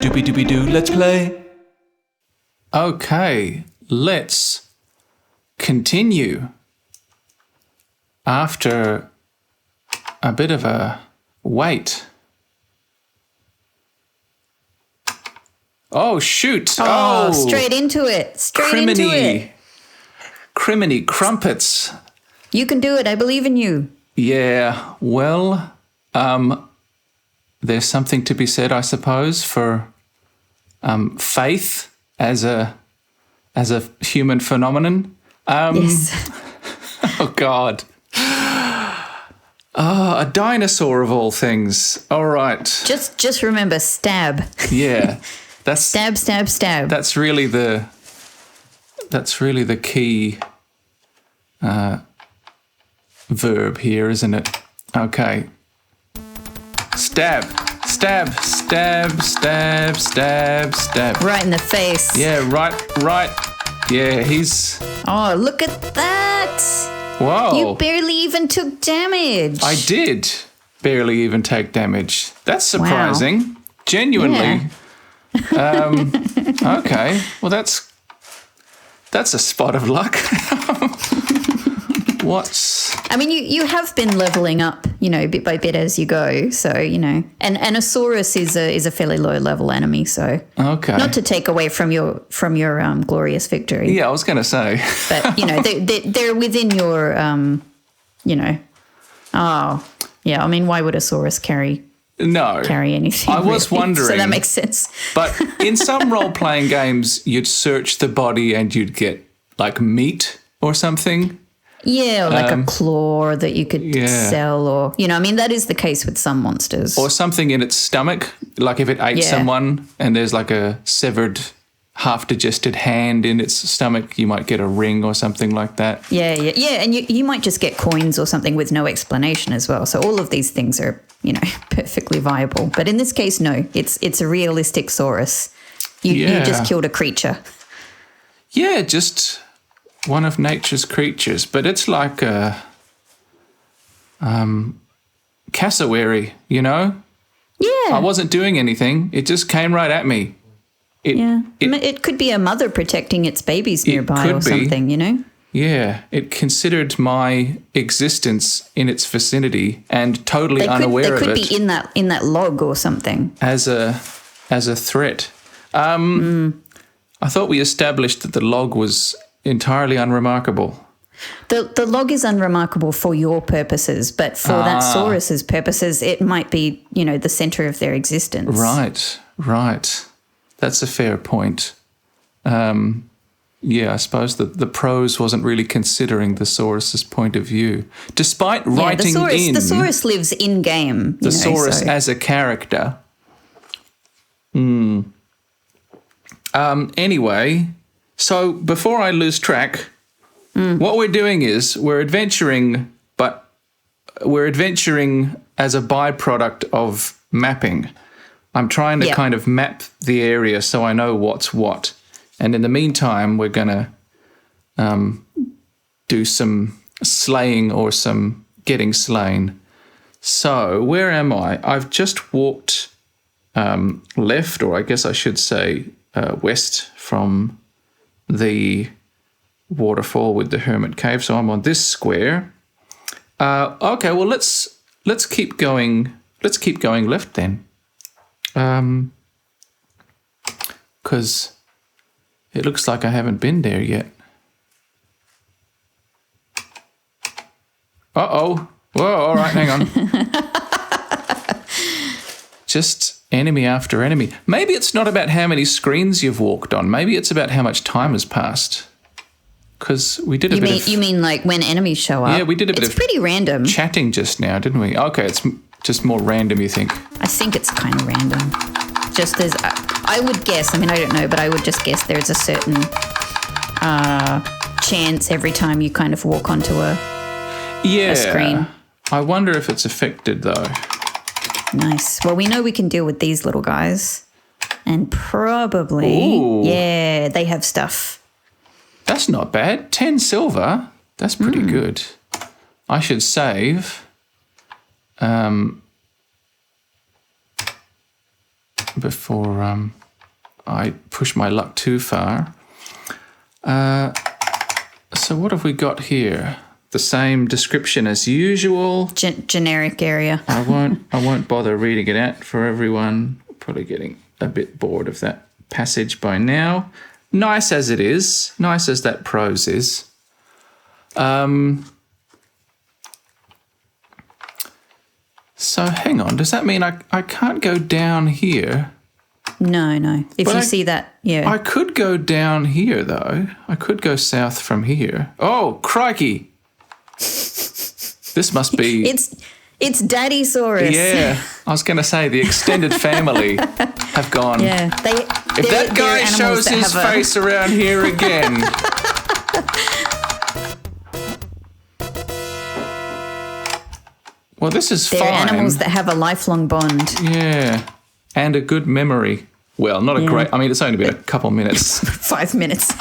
Doopy doopy doo, let's play. Okay, let's continue. After a bit of a wait. Oh, shoot. Oh, straight into it. Straight into it. Criminy crumpets. You can do it. I believe in you. Yeah, well, there's something to be said, I suppose, for faith as a human phenomenon. Yes. Oh, God. Oh, a dinosaur of all things. All right. Just remember, stab. Yeah. That's Stab, stab, stab. That's really the key verb here, isn't it? Okay. Stab, stab, stab, stab, stab, stab. Right in the face. Yeah, right. Yeah, he's... Oh, look at that. Whoa. You barely even took damage. I did barely even take damage. That's surprising. Wow. Genuinely. Yeah. Okay. Well, that's a spot of luck. I mean, you have been leveling up, bit by bit as you go. So, and a Saurus is a fairly low level enemy. So, okay. Not to take away from your glorious victory. Yeah, I was going to say. But, they're within your, Oh, yeah. I mean, why would a Saurus carry anything? I was really? wondering. So that makes sense. But in some role-playing games, you'd search the body and you'd get, like, meat or something. Yeah, or like a claw that you could sell or, that is the case with some monsters. Or something in its stomach, like if it ate someone and there's like a severed, half-digested hand in its stomach, you might get a ring or something like that. Yeah, and you might just get coins or something with no explanation as well. So all of these things are, perfectly viable. But in this case, no, it's a realistic Saurus. You just killed a creature. Yeah, just... one of nature's creatures, but it's like a cassowary, Yeah. I wasn't doing anything. It just came right at me. It could be a mother protecting its babies nearby or something, Yeah, it considered my existence in its vicinity and totally unaware of it. They could be in that log or something. As a threat. I thought we established that the log was entirely unremarkable. The log is unremarkable for your purposes, but for that Saurus's purposes, it might be, the center of their existence. Right. That's a fair point. I suppose that the prose wasn't really considering the Saurus's point of view, despite writing the Saurus lives in game. The Saurus as a character. Anyway. So before I lose track, what we're doing is we're adventuring, but we're adventuring as a byproduct of mapping. I'm trying to kind of map the area so I know what's what. And in the meantime, we're going to do some slaying or some getting slain. So where am I? I've just walked left, or I guess I should say west from the waterfall with the hermit cave. So I'm on this square. Okay, well let's keep going. Let's keep going left then. Because it looks like I haven't been there yet. Uh-oh. Whoa, all right, hang on. Just enemy after enemy. Maybe it's not about how many screens you've walked on. Maybe it's about how much time has passed. Because we did You mean like when enemies show up? Yeah, we did a bit of... It's pretty random. Chatting just now, didn't we? Okay, it's just more random, you think? I think it's kind of random. Just as... I would guess, I don't know, but I would just guess there's a certain chance every time you kind of walk onto a screen. I wonder if it's affected, though. Nice. Well, we know we can deal with these little guys. And probably... Ooh. Yeah, they have stuff. That's not bad. 10 silver. That's pretty good. I should save. before I push my luck too far. So what have we got here? The same description as usual. Generic area. I won't bother reading it out for everyone. Probably getting a bit bored of that passage by now. Nice as it is. Nice as that prose is. So hang on. Does that mean I can't go down here? No. If you see that, yeah. I could go down here, though. I could go south from here. Oh, crikey. This must be... It's Daddy-saurus. Yeah. I was going to say the extended family have gone... Yeah. If that guy shows his face around here again... Well, this is fine. They're animals that have a lifelong bond. Yeah. And a good memory. Well, not a great... I mean, it's only been a couple minutes. 5 minutes.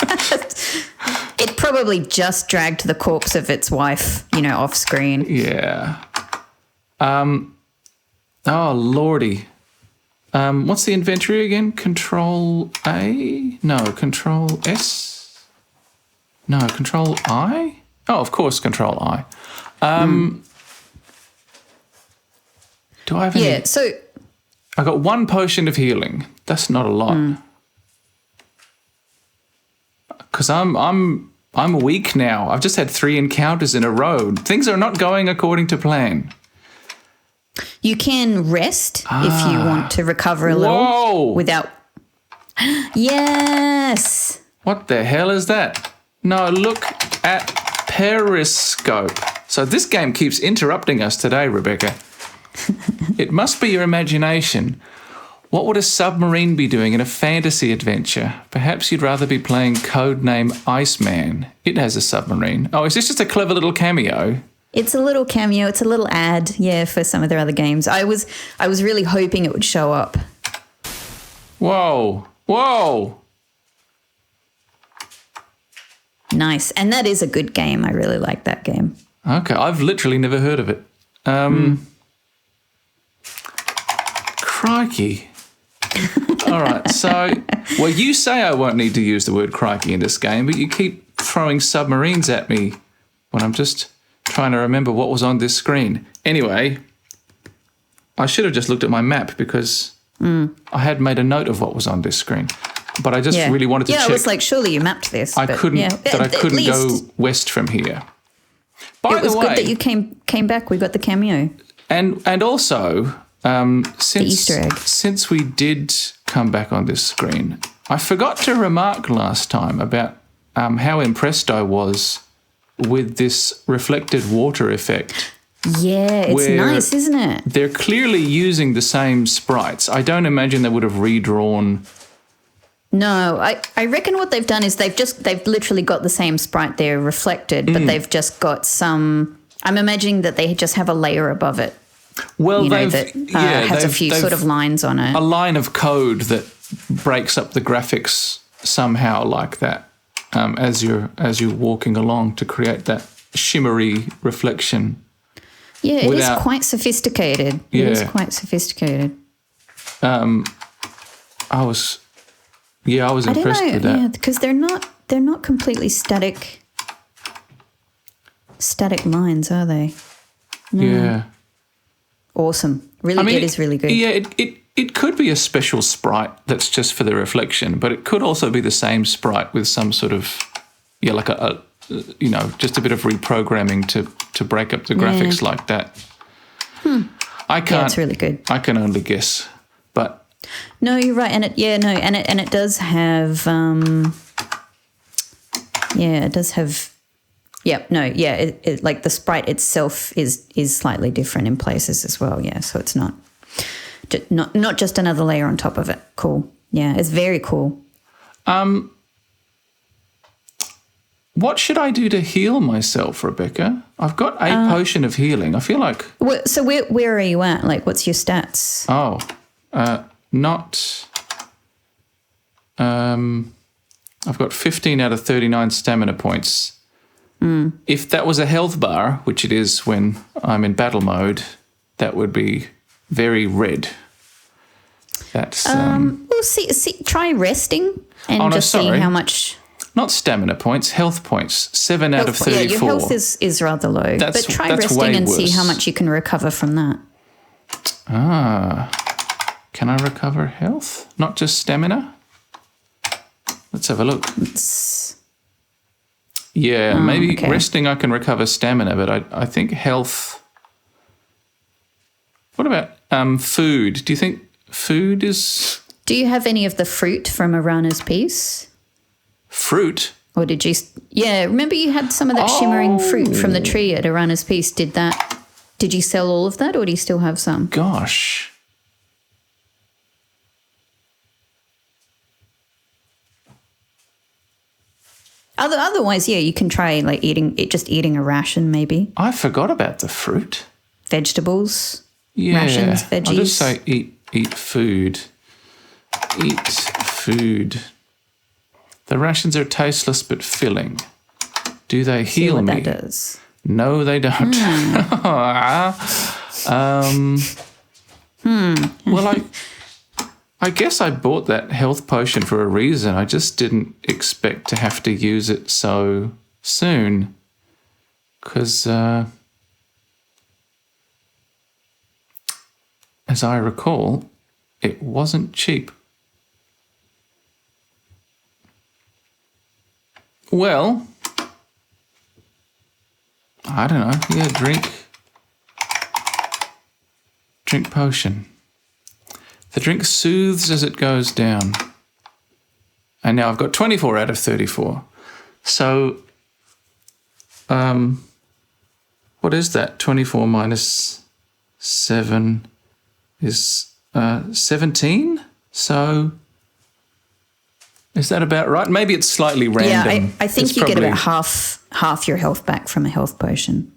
It probably just dragged the corpse of its wife, off screen. Yeah. Oh, lordy. What's the inventory again? Control A? No, Control S? No, Control I? Oh, of course, Control I. Do I have any... Yeah, so... I got 1 potion of healing. That's not a lot. Because I'm weak now. I've just had 3 encounters in a row. Things are not going according to plan. You can rest if you want to recover a little. Whoa! Without... Yes! What the hell is that? No, look at Periscope. So this game keeps interrupting us today, Rebecca. It must be your imagination. What would a submarine be doing in a fantasy adventure? Perhaps you'd rather be playing Codename Iceman. It has a submarine. Oh, is this just a clever little cameo? It's a little cameo. It's a little ad, for some of their other games. I was really hoping it would show up. Whoa. Nice. And that is a good game. I really like that game. Okay, I've literally never heard of it. Crikey. All right, so, well, you say I won't need to use the word crikey in this game, but you keep throwing submarines at me when I'm just trying to remember what was on this screen. Anyway, I should have just looked at my map because I had made a note of what was on this screen. But I just really wanted to check. Yeah, I was like, surely you mapped this. I couldn't go west from here. By the way, it was good that you came back. We got the cameo. And also... the Easter egg. Since we did come back on this screen, I forgot to remark last time about how impressed I was with this reflected water effect. Yeah, it's nice, isn't it? They're clearly using the same sprites. I don't imagine they would have redrawn. No, I reckon what they've done is they've literally got the same sprite there reflected, but they've just got some... I'm imagining that they just have a layer above it. Well, that has a few sort of lines on it. A line of code that breaks up the graphics somehow like that as you're walking along to create that shimmery reflection. Yeah, it is quite sophisticated. Yeah. It is quite sophisticated. I was impressed with that. Yeah, because they're not completely static lines, are they? No. Yeah. Awesome. It is really good. Yeah, it could be a special sprite that's just for the reflection, but it could also be the same sprite with some sort of, like a just a bit of reprogramming to break up the graphics like that. I can't. Yeah, it's really good. I can only guess, but. No, you're right. And it does have, it does have. It like the sprite itself is slightly different in places as well. Yeah, so it's not just another layer on top of it. Cool. Yeah, it's very cool. What should I do to heal myself, Rebecca? I've got a potion of healing. I feel like. So where are you at? Like, what's your stats? Oh, not. I've got 15 out of 39 stamina points. If that was a health bar, which it is when I'm in battle mode, that would be very red. That's Well, try resting and see how much. not stamina points, health points. 7 out of 34. Yeah, your health is rather low. But try resting and see how much you can recover from that. Can I recover health? Not just stamina? Let's have a look. Maybe resting I can recover stamina, but I think health. What about food? Do you think food is... Do you have any of the fruit from Arana's piece? Fruit? Or did you... Yeah, remember you had some of that shimmering fruit from the tree at Arana's piece. Did you sell all of that, or do you still have some? Gosh. Otherwise, yeah, you can try like eating a ration maybe. I forgot about the fruit. Vegetables. Yeah. Rations, veggies. I'll just say eat food. Eat food. The rations are tasteless but filling. Do they heal what me? That does. No, they don't. Well, I guess I bought that health potion for a reason. I just didn't expect to have to use it so soon. Because, as I recall, it wasn't cheap. Well, I don't know. Yeah, drink potion. The drink soothes as it goes down. And now I've got 24 out of 34. So, what is that? 24 minus 7 is 17. So, is that about right? Maybe it's slightly random. Yeah, I think you get about half your health back from a health potion.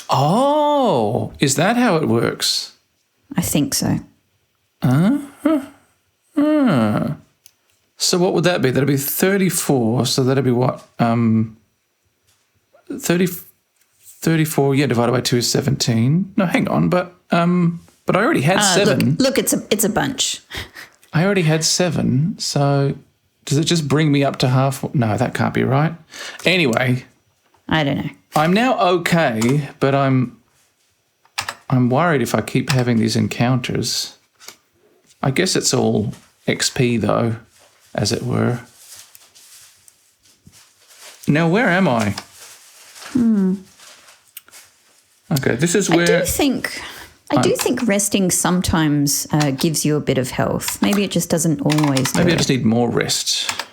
Oh, is that how it works? I think so. So what would that be? That'd be 34. So that'd be what? 34, divided by 2 is 17. No, hang on, but I already had 7. Look, it's a bunch. I already had 7, so does it just bring me up to half? No, that can't be right. Anyway. I don't know. I'm now okay, but I'm worried if I keep having these encounters. I guess it's all XP, though, as it were. Now, where am I? Okay, this is where... I do think resting sometimes gives you a bit of health. Maybe it just doesn't always do Maybe I it. just need more rest.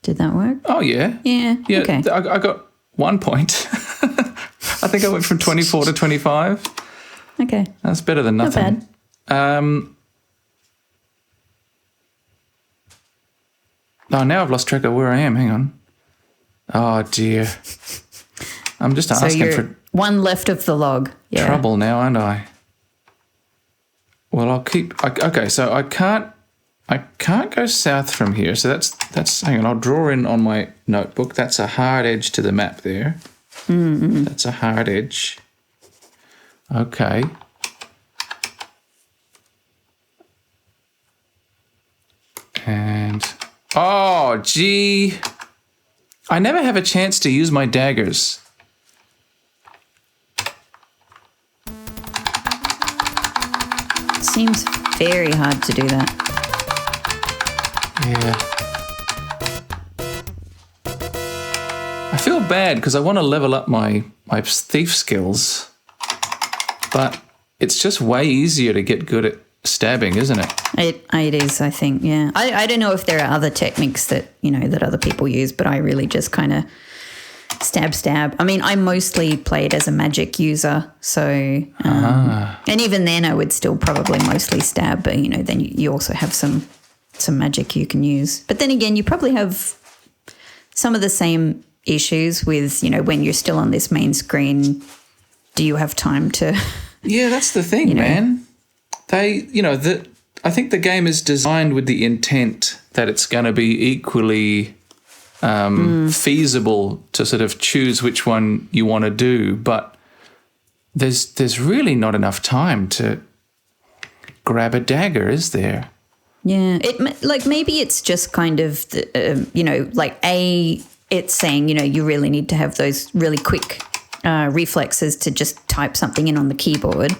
Did that work? Oh, yeah. Yeah, okay. I got 1 point. I think I went from 24 to 25. Okay. That's better than nothing. Not bad. Now I've lost track of where I am. Hang on. Oh, dear. I'm just asking for one left of the log. Yeah. trouble now, aren't I? Well, I'll keep... Okay, so I can't go south from here. So that's... Hang on, I'll draw in on my notebook. That's a hard edge to the map there. Mm-hmm. That's a hard edge. Okay. And... Oh, gee. I never have a chance to use my daggers. Seems very hard to do that. Yeah. I feel bad because I want to level up my thief skills, but it's just way easier to get good at stabbing, isn't it? It is, I think, yeah. I don't know if there are other techniques that, that other people use, but I really just kind of stab. I mean, I mostly played as a magic user, so... And even then I would still probably mostly stab, but, then you also have some magic you can use. But then again, you probably have some of the same issues with, when you're still on this main screen, do you have time to... Yeah, that's the thing, man. They, I think the game is designed with the intent that it's going to be equally feasible to sort of choose which one you want to do. But there's really not enough time to grab a dagger, is there? Yeah, maybe it's just kind of it's saying you really need to have those really quick reflexes to just type something in on the keyboard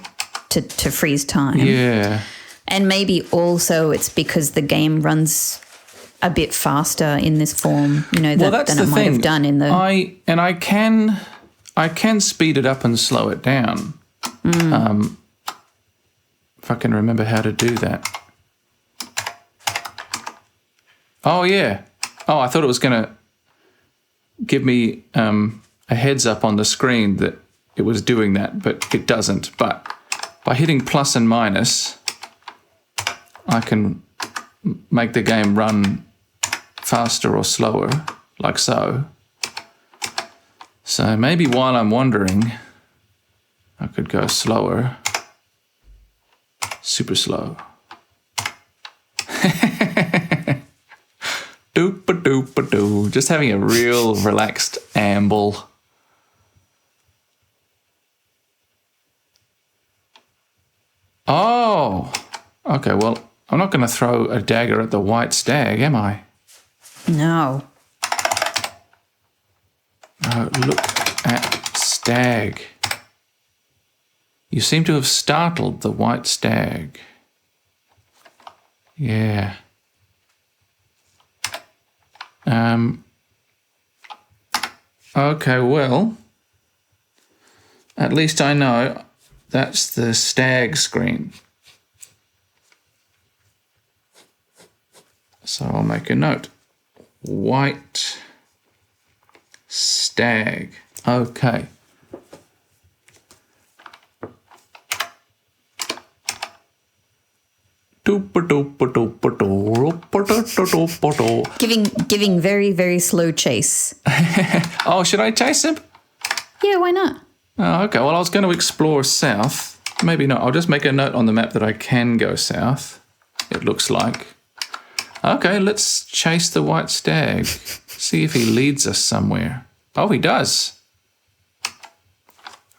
to freeze time. Yeah, and maybe also it's because the game runs a bit faster in this form, than it might have done in the. I can speed it up and slow it down. If I can remember how to do that. Oh, yeah. Oh, I thought it was going to give me a heads up on the screen that it was doing that, but it doesn't. But by hitting plus and minus, I can make the game run faster or slower, like so. So maybe while I'm wandering, I could go slower. Super slow. Doop-a-doop-a-doo. Just having a real relaxed amble. Oh! Okay, well, I'm not going to throw a dagger at the White Stag, am I? No. Oh, look at Stag. You seem to have startled the White Stag. Yeah. Okay, well, at least I know that's the stag screen. So I'll make a note. White Stag. Okay. Giving very, very slow chase. Oh, should I chase him? Yeah, why not? Oh, okay. Well, I was going to explore south. Maybe not. I'll just make a note on the map that I can go south. It looks like. Okay, let's chase the White Stag. See if he leads us somewhere. Oh, he does.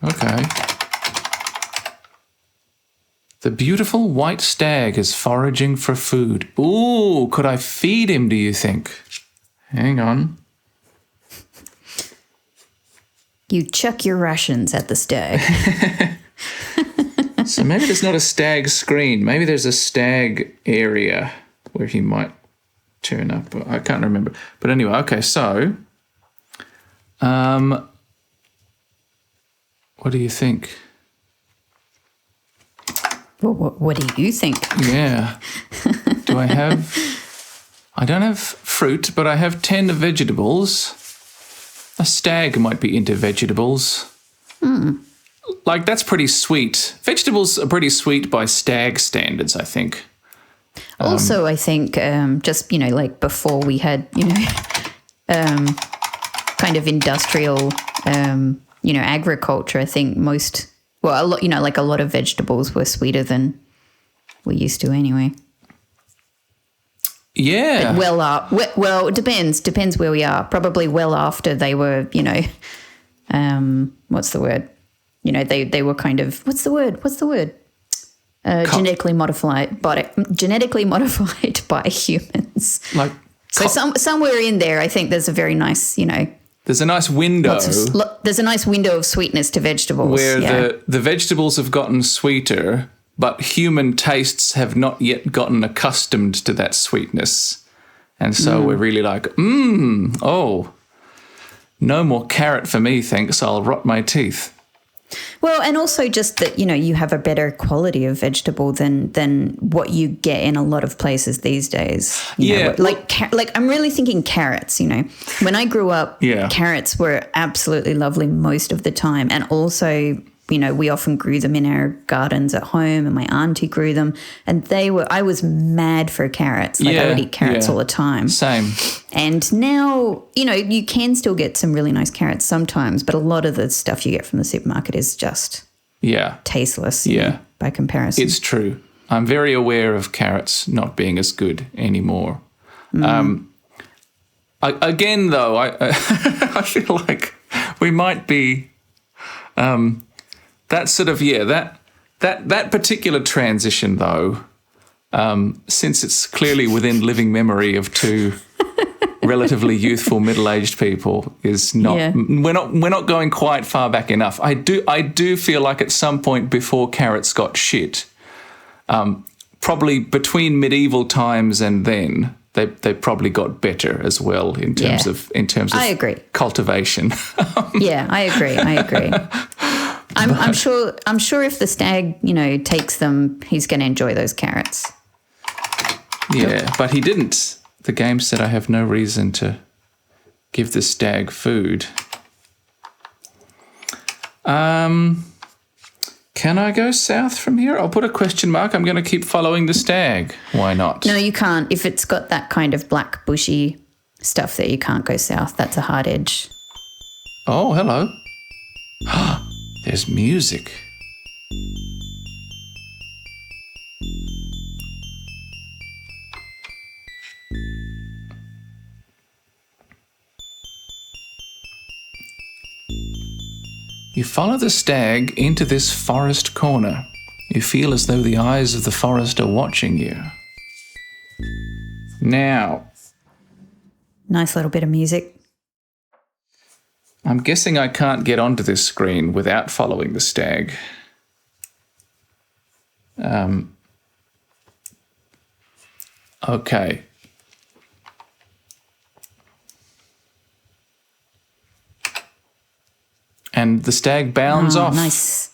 Okay. The beautiful White Stag is foraging for food. Ooh, could I feed him, do you think? Hang on. You chuck your rations at the stag. So maybe there's not a stag screen. Maybe there's a stag area where he might turn up. I can't remember. But anyway, okay, so what do you think? Well, what do you think? Yeah. Do I have... I don't have fruit, but I have 10 vegetables. A stag might be into vegetables. Like, that's pretty sweet. Vegetables are pretty sweet by stag standards, I think. Also, I think just, like before we had, kind of industrial, agriculture, I think most... Well, a lot, like a lot of vegetables were sweeter than we used to anyway. Yeah. But well, it depends where we are. Probably well after they were, what's the word? They were kind of, what's the word? Genetically modified by humans. Like, so somewhere in there, I think there's a very nice, there's a nice window. There's a nice window of sweetness to vegetables. Where the vegetables have gotten sweeter, but human tastes have not yet gotten accustomed to that sweetness. And so we're really like, no more carrot for me, thanks, I'll rot my teeth. Well, and also just that, you have a better quality of vegetable than what you get in a lot of places these days. Like I'm really thinking carrots, When I grew up, carrots were absolutely lovely most of the time. And also, we often grew them in our gardens at home, and my auntie grew them. And I was mad for carrots. Like I would eat carrots all the time. Same. And now, you can still get some really nice carrots sometimes, but a lot of the stuff you get from the supermarket is just tasteless by comparison. It's true. I'm very aware of carrots not being as good anymore. Again, though, I feel like we might be That sort of, that particular transition, though, since it's clearly within living memory of two relatively youthful middle-aged people, is not. Yeah. We're not going quite far back enough. I do feel like at some point before carrots got shit, probably between medieval times and then, they probably got better as well in terms of I agree. cultivation. Yeah, I agree. I'm sure if the stag, takes them, he's going to enjoy those carrots. Yeah, but he didn't. The game said I have no reason to give the stag food. Can I go south from here? I'll put a question mark. I'm going to keep following the stag. Why not? No, you can't. If it's got that kind of black bushy stuff there, you can't go south. That's a hard edge. Oh, hello. There's music. You follow the stag into this forest corner. You feel as though the eyes of the forest are watching you. Now. Nice little bit of music. I'm guessing I can't get onto this screen without following the stag. Okay. And the stag bounds off. Nice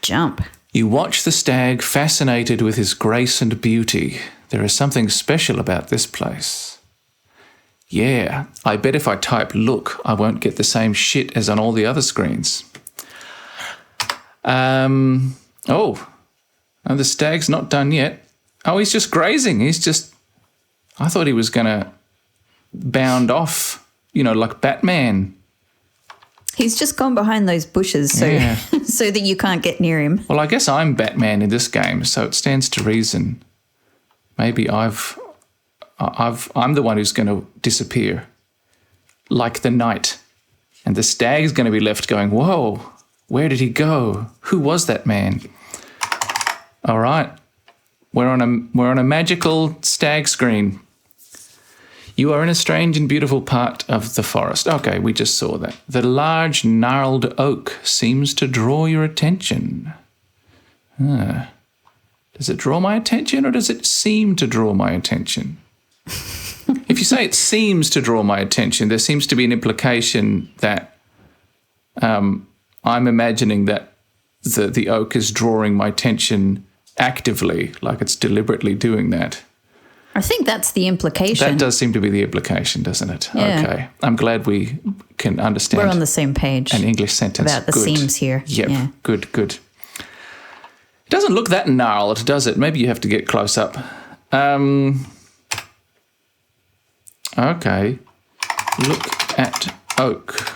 jump. You watch the stag, fascinated with his grace and beauty. There is something special about this place. Yeah, I bet if I type look, I won't get the same shit as on all the other screens. And the stag's not done yet. Oh, he's just grazing. I thought he was going to bound off, like Batman. He's just gone behind those bushes so that you can't get near him. Well, I guess I'm Batman in this game, so it stands to reason. Maybe I'm the one who's going to disappear, like the night, and the stag's going to be left going, "Whoa, where did he go? Who was that man?" All right, we're on a magical stag screen. You are in a strange and beautiful part of the forest. Okay, we just saw that. The large, gnarled oak seems to draw your attention. Does it draw my attention or does it seem to draw my attention? If you say it seems to draw my attention, there seems to be an implication that I'm imagining that the oak is drawing my attention actively, like it's deliberately doing that. I think that's the implication. That does seem to be the implication, doesn't it? Yeah. Okay. I'm glad we can understand. We're on the same page. An English sentence. About the seams here. Yep. Yeah. Good. It doesn't look that gnarled, does it? Maybe you have to get close up. Okay. Look at oak.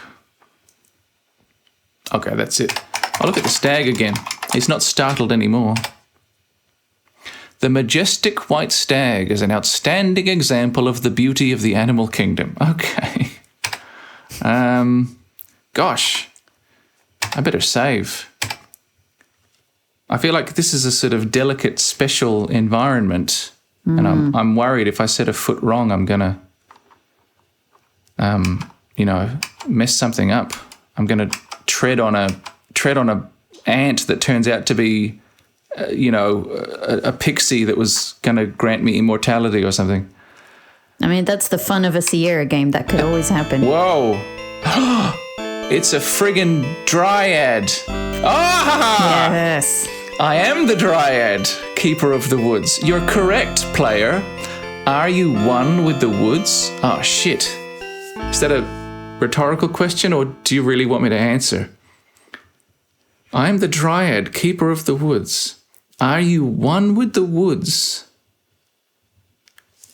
Okay, that's it. I'll look at the stag again. He's not startled anymore. The majestic white stag is an outstanding example of the beauty of the animal kingdom. Okay. Gosh, I better save. I feel like this is a sort of delicate, special environment, and I'm worried if I set a foot wrong, I'm gonna, mess something up. I'm gonna tread on a ant that turns out to be a pixie that was going to grant me immortality or something. I mean, that's the fun of a Sierra game. That could always happen. Whoa. It's a friggin' Dryad. Ah! Yes. I am the Dryad, keeper of the woods. You're correct, player. Are you one with the woods? Oh, shit. Is that a rhetorical question, or do you really want me to answer? I am the Dryad, keeper of the woods. Are you one with the woods?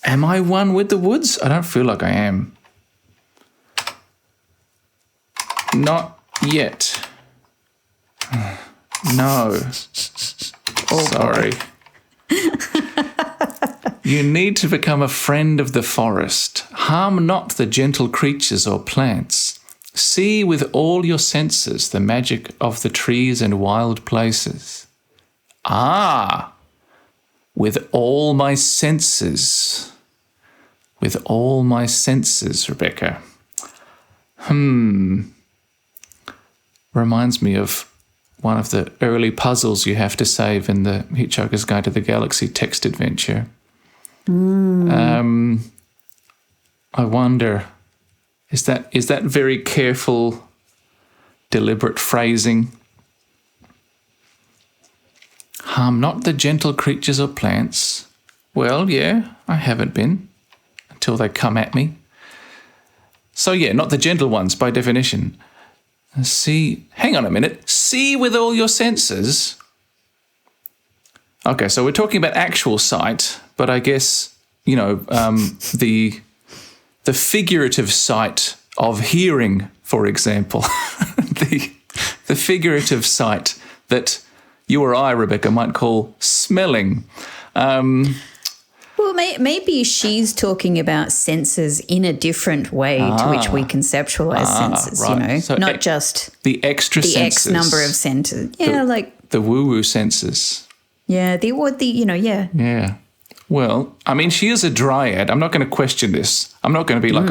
Am I one with the woods? I don't feel like I am. Not yet. No. Sorry. You need to become a friend of the forest. Harm not the gentle creatures or plants. See with all your senses the magic of the trees and wild places. Ah, with all my senses. With all my senses, Rebecca. Reminds me of one of the early puzzles you have to save in the Hitchhiker's Guide to the Galaxy text adventure. I wonder, is that very careful, deliberate phrasing? Harm not the gentle creatures or plants. Well, yeah, I haven't been, until they come at me. So yeah, not the gentle ones by definition. See, hang on a minute. See with all your senses. Okay, so we're talking about actual sight, but I guess, the figurative sight of hearing, for example, the figurative sight that you or I, Rebecca, might call smelling. Well, maybe she's talking about senses in a different way to which we conceptualize senses, right. So not just the extra the senses. X number of senses. Yeah, the woo-woo senses. Yeah, yeah. Yeah. Well, I mean, she is a Dryad. I'm not going to question this. I'm not going to be like,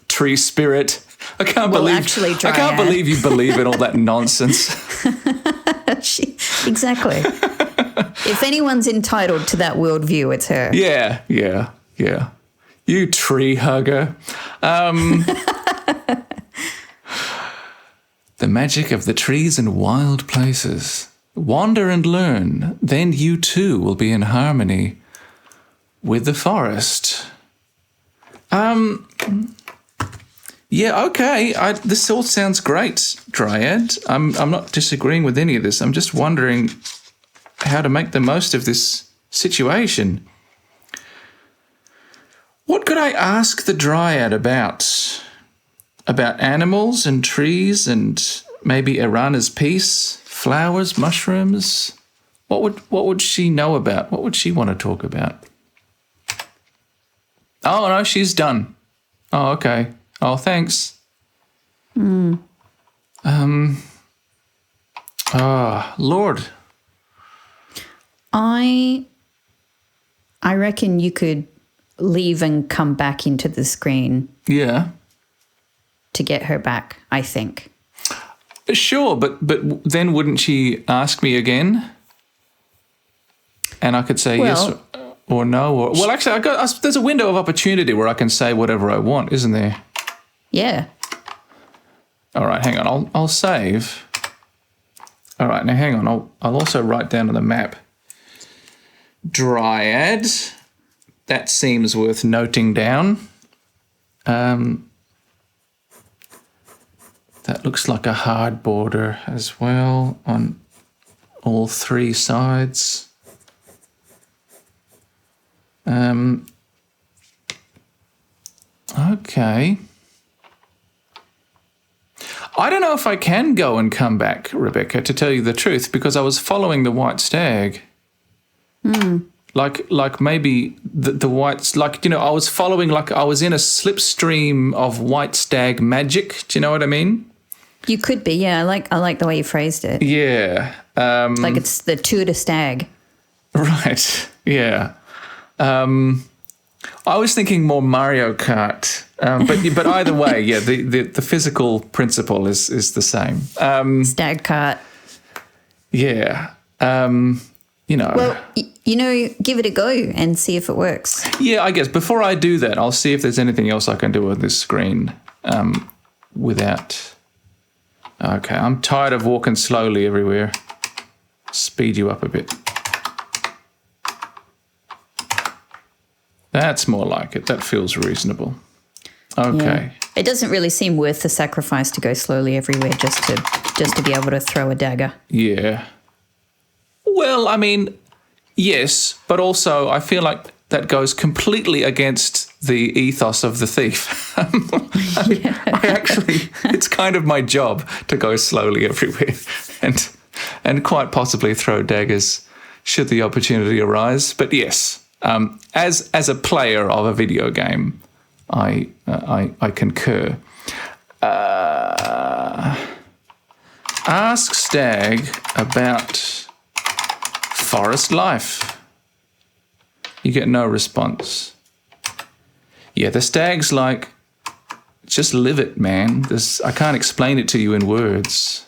tree spirit. I can't believe you believe in all that nonsense. Exactly. If anyone's entitled to that worldview, it's her. Yeah. You tree hugger. The magic of the trees and wild places. Wander and learn, then you too will be in harmony with the forest. Yeah, okay. This all sounds great, Dryad. I'm not disagreeing with any of this. I'm just wondering how to make the most of this situation. What could I ask the Dryad about? About animals and trees and maybe Irana's peace, flowers, mushrooms? What would she know about? What would she want to talk about? Oh, no, she's done. Oh, okay. Oh, thanks. Lord. I reckon you could leave and come back into the screen. Yeah. To get her back, I think. Sure, but then wouldn't she ask me again? And I could say yes or no. Well, actually, there's a window of opportunity where I can say whatever I want, isn't there? Yeah. All right, hang on. I'll save. All right, now hang on. I'll also write down on the map. Dryad. That seems worth noting down. That looks like a hard border as well on all three sides. Okay. I don't know if I can go and come back, Rebecca, to tell you the truth, because I was following the White Stag. Like maybe the whites, I was following, like I was in a slipstream of White Stag magic. Do you know what I mean? You could be, yeah. I like the way you phrased it. Yeah. Like it's the Tour de Stag. Right. Yeah. I was thinking more Mario Kart, but either way, yeah, the physical principle is the same. Stag kart. Yeah. Well, give it a go and see if it works. Yeah, I guess before I do that, I'll see if there's anything else I can do on this screen without. Okay, I'm tired of walking slowly everywhere. Speed you up a bit. That's more like it. That feels reasonable. Okay. Yeah. It doesn't really seem worth the sacrifice to go slowly everywhere just to be able to throw a dagger. Yeah. Well, I mean, yes, but also I feel like that goes completely against the ethos of the thief. It's kind of my job to go slowly everywhere and quite possibly throw daggers should the opportunity arise. But yes, as a player of a video game, I concur. Ask Stag about forest life. You get no response. Yeah, the Stag's like, just live it, man. I can't explain it to you in words.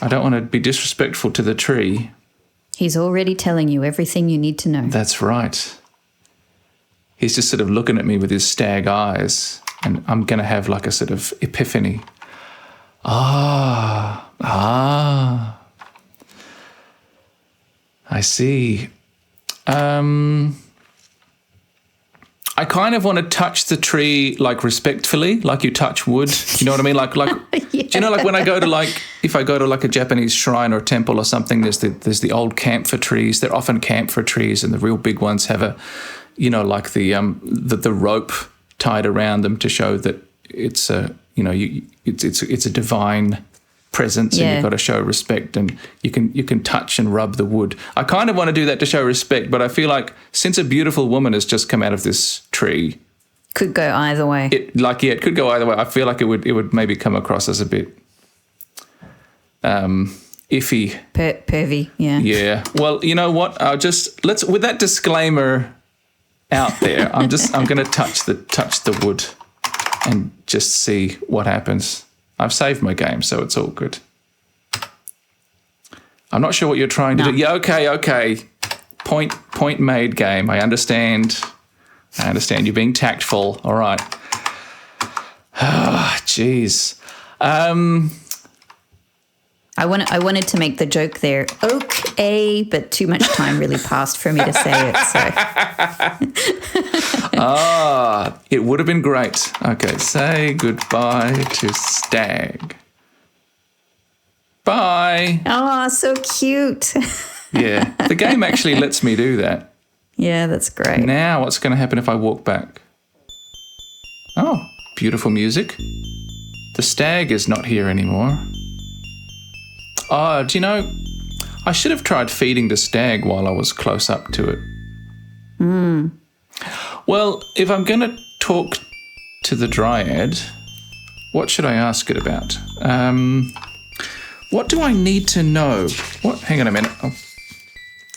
I don't want to be disrespectful to the tree. He's already telling you everything you need to know. That's right. He's just sort of looking at me with his stag eyes, and I'm going to have like a sort of epiphany. I see. I kind of want to touch the tree like respectfully, like you touch wood. You know what I mean? Like, Yeah. Do you know, like when I go to if I go to like a Japanese shrine or temple or something, there's the old camphor trees. They're often camphor trees, and the real big ones have a, like the rope tied around them to show that it's a, it's a divine presence, and you've got to show respect, and you can touch and rub the wood. I kind of want to do that to show respect, but I feel like since a beautiful woman has just come out of this tree, could go either way. It could go either way. I feel like it would maybe come across as a bit iffy, pervy. Yeah. Yeah. Well, you know what? Let's with that disclaimer out there. I'm going to touch the wood and just see what happens. I've saved my game, so it's all good. I'm not sure what you're trying to do. Yeah, okay. Point made, game. I understand. You're being tactful. All right. Jeez. I wanted to make the joke there. Okay, but too much time really passed for me to say it. So. It would have been great. Okay, say goodbye to Stag. Bye. Oh, so cute. Yeah, the game actually lets me do that. Yeah, that's great. Now, what's going to happen if I walk back? Oh, beautiful music. The Stag is not here anymore. Oh, do you know, I should have tried feeding the Stag while I was close up to it. Well, if I'm going to talk to the Dryad, what should I ask it about? What do I need to know? Hang on a minute. I'll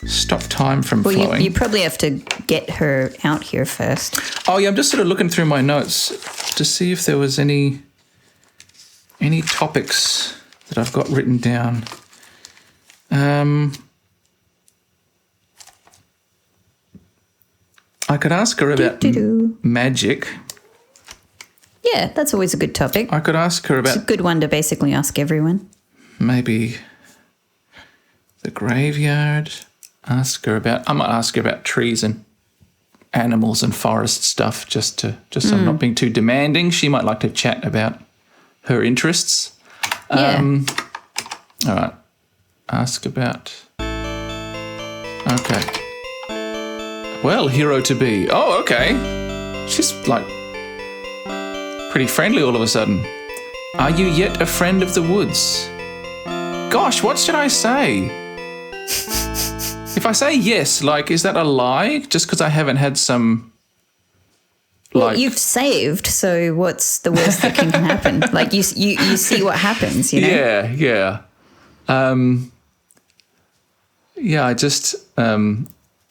stop time from flowing. You probably have to get her out here first. Oh, yeah, I'm just sort of looking through my notes to see if there was any topics that I've got written down. I could ask her about magic. Yeah, that's always a good topic. I could ask her about... It's a good one to basically ask everyone. Maybe the graveyard. I might ask her about trees and animals and forest stuff, just so I'm not being too demanding. She might like to chat about her interests. Yeah. All right. Ask about... Okay. Well, hero to be. Oh, okay. She's like pretty friendly all of a sudden. Are you yet a friend of the woods? Gosh, what should I say? If I say yes, is that a lie? Just because I haven't had some... Well, you've saved, so what's the worst that can happen? You see what happens, you know? Yeah. I just...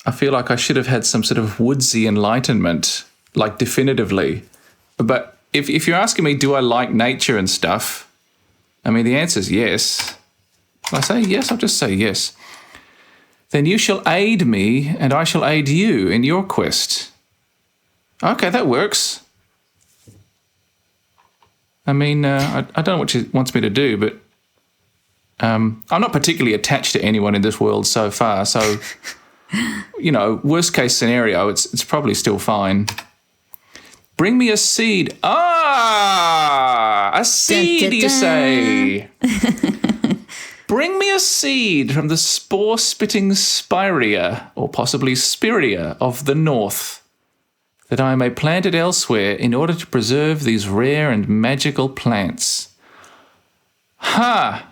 I feel like I should have had some sort of woodsy enlightenment, definitively. But if you're asking me, do I like nature and stuff? I mean, the answer is yes. If I say yes, I'll just say yes. Then you shall aid me, and I shall aid you in your quest. Okay, that works. I mean, I don't know what she wants me to do, but I'm not particularly attached to anyone in this world so far, so... worst case scenario, it's probably still fine. Bring me a seed. A seed, you say? Bring me a seed from the spore-spitting spirea, or possibly spirea, of the north, that I may plant it elsewhere in order to preserve these rare and magical plants. Well,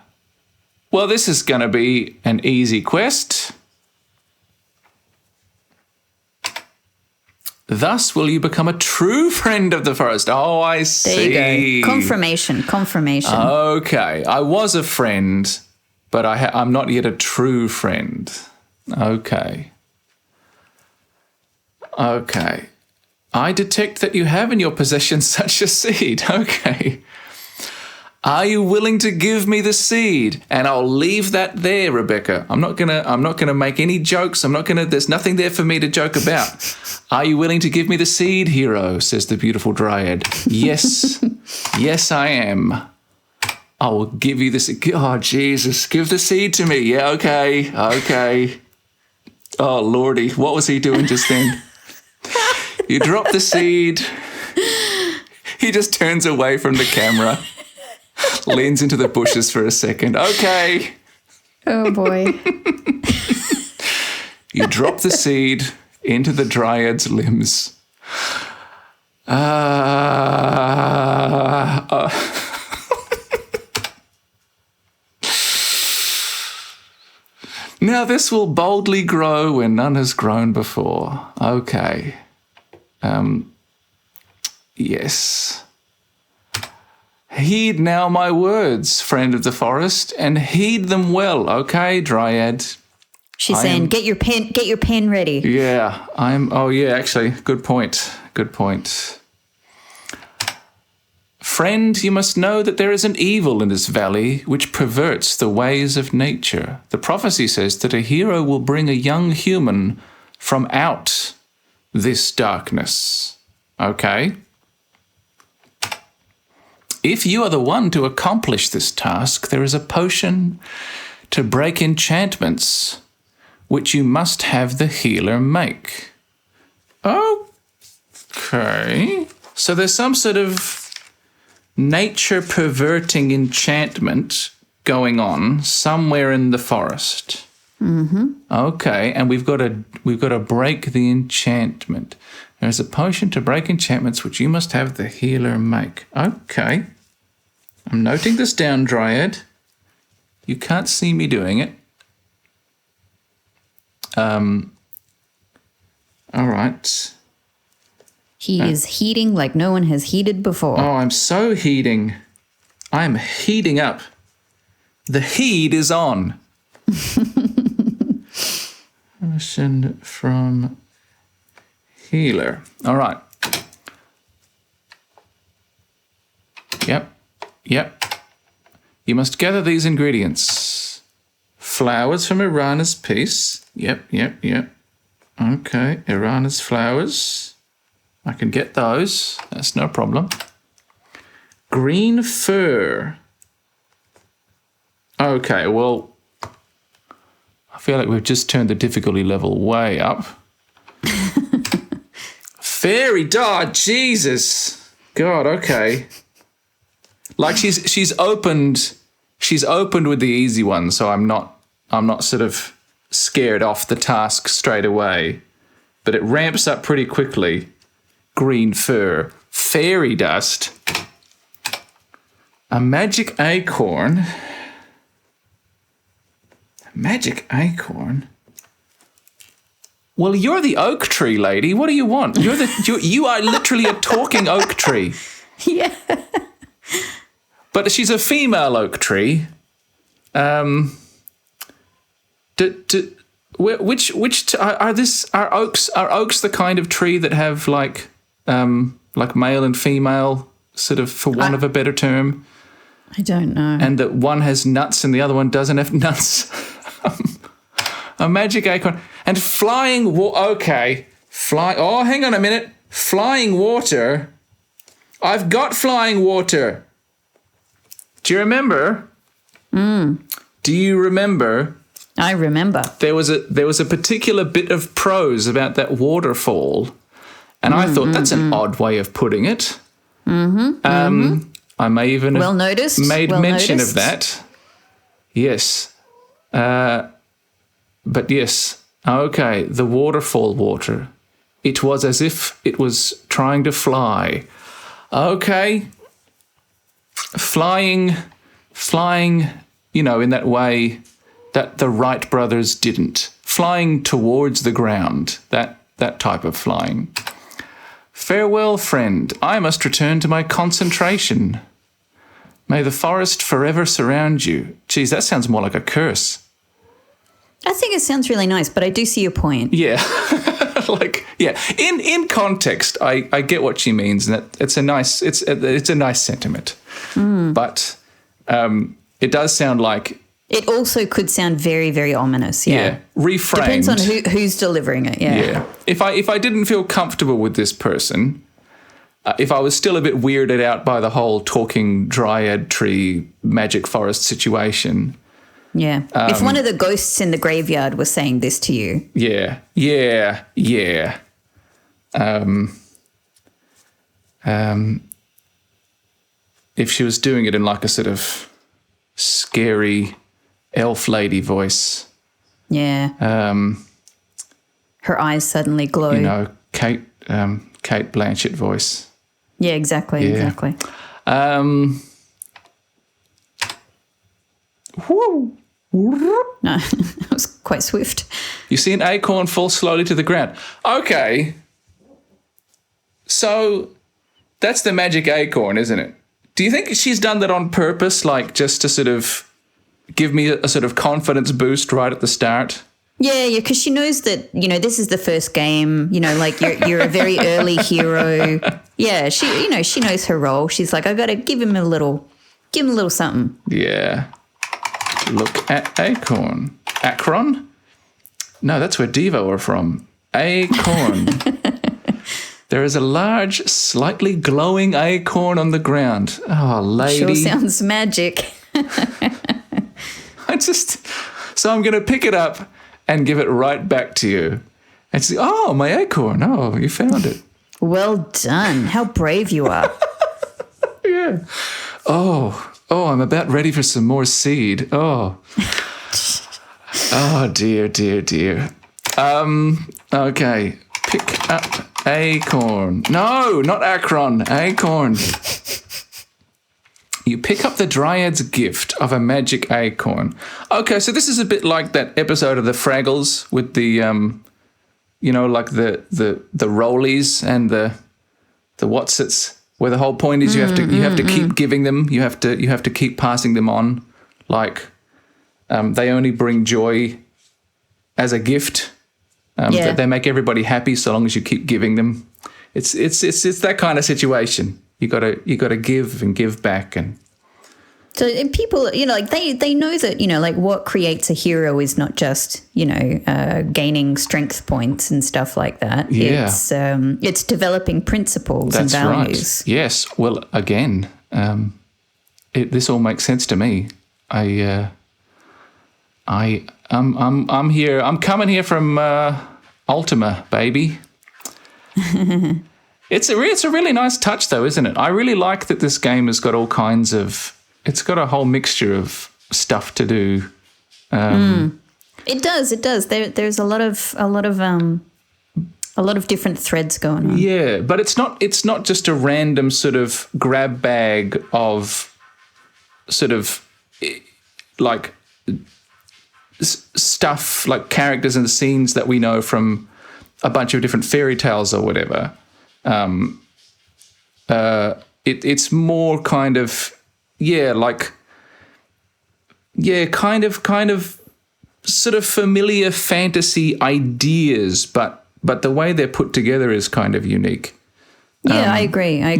this is going to be an easy quest. Thus will you become a true friend of the forest. Oh, I see. There you go. Confirmation. Okay. I was a friend, but I'm not yet a true friend. Okay. I detect that you have in your possession such a seed. Okay. Are you willing to give me the seed? And I'll leave that there, Rebecca. I'm not gonna make any jokes. There's nothing there for me to joke about. Are you willing to give me the seed, hero? Says the beautiful Dryad. Yes. Yes, I am. I will give you this. Oh, Jesus. Give the seed to me. Yeah, okay. Oh, Lordy. What was he doing just then? You drop the seed. He just turns away from the camera. Leans into the bushes for a second. Okay. Oh, boy. You drop the seed into the Dryad's limbs. Now this will boldly grow where none has grown before. Okay. Yes. Heed now my words, friend of the forest, and heed them well, okay, Dryad? She's saying, get your pen ready. Yeah, actually, good point. Friend, you must know that there is an evil in this valley which perverts the ways of nature. The prophecy says that a hero will bring a young human from out this darkness, okay? If you are the one to accomplish this task, there is a potion to break enchantments, which you must have the healer make. Okay. So there's some sort of nature-perverting enchantment going on somewhere in the forest. Mm-hmm. Okay, and we've got to break the enchantment. There's a potion to break enchantments, which you must have the healer make. Okay. I'm noting this down, Dryad. You can't see me doing it. All right. He is heating like no one has heated before. Oh, I'm so heating. I'm heating up. The heat is on. Potion from healer. All right. Yep. You must gather these ingredients. Flowers from Irana's piece. Yep. Okay, Irana's flowers. I can get those. That's no problem. Green fur. Okay, well, I feel like we've just turned the difficulty level way up. Fairy dog, Jesus. God, okay. Like she's opened with the easy one, so I'm not sort of scared off the task straight away. But it ramps up pretty quickly. Green fur, fairy dust, a magic acorn. Magic acorn. Well, you're the oak tree lady. What do you want? You are literally a talking oak tree. Yeah. But she's a female oak tree. Which are oaks the kind of tree that have like male and female, sort of, for want of a better term? I don't know. And that one has nuts and the other one doesn't have nuts. A magic acorn and flying. Okay, Oh, hang on a minute. Flying water. I've got flying water. Do you remember? Do you remember? I remember. There was a particular bit of prose about that waterfall, and I thought that's an odd way of putting it. I may even have made mention of that. Yes. But yes. Okay, the waterfall water. It was as if it was trying to fly. Okay. Flying, in that way that the Wright brothers didn't. Flying towards the ground, that type of flying. Farewell, friend. I must return to my concentration. May the forest forever surround you. Geez, that sounds more like a curse. I think it sounds really nice, but I do see your point. Yeah. In context, I get what she means, and that it's a nice sentiment. But it does sound like it also could sound very, very ominous. Yeah. Reframed. Depends on who's delivering it. Yeah. If I didn't feel comfortable with this person, if I was still a bit weirded out by the whole talking dryad tree magic forest situation. Yeah. If one of the ghosts in the graveyard was saying this to you. Yeah. If she was doing it in like a sort of scary elf lady voice. Yeah. Her eyes suddenly glow. You know, Kate Blanchett voice. Yeah, exactly. Whoo. No, that was quite swift. You see an acorn fall slowly to the ground. Okay. So that's the magic acorn, isn't it? Do you think she's done that on purpose, like just to sort of give me a sort of confidence boost right at the start? Yeah, because she knows that, this is the first game, like you're a very early hero. Yeah, she knows her role. She's like, I got to give him a little something. Yeah. Look at acorn. Akron? No, that's where Devo are from. Acorn. There is a large, slightly glowing acorn on the ground. Oh, lady. Sure sounds magic. So I'm going to pick it up and give it right back to you. And say, oh, my acorn. Oh, you found it. Well done. How brave you are. Yeah. Oh, I'm about ready for some more seed. Oh. Oh, dear. Okay. Pick up acorn. No, not Akron. Acorn. You pick up the Dryad's gift of a magic acorn. Okay, so this is a bit like that episode of the Fraggles with the, like the rollies and the whatsits, where the whole point is you have to keep giving them. You have to keep passing them on. Like they only bring joy as a gift. They make everybody happy so long as you keep giving them. It's that kind of situation. You gotta give and give back. And so and people, they know that, like what creates a hero is not just, gaining strength points and stuff like that. Yeah. It's developing principles and values. Right. Yes. Well, again, this all makes sense to me. I'm here. I'm coming here from Ultima, baby. It's a really nice touch, though, isn't it? I really like that this game has got all kinds of. It's got a whole mixture of stuff to do. It does. There's a lot of different threads going on. Yeah, but it's not just a random sort of grab bag of sort of like stuff, like characters and scenes that we know from a bunch of different fairy tales or whatever. It's more kind of kind of sort of familiar fantasy ideas, but the way they're put together is kind of unique. Yeah, I agree. Yeah.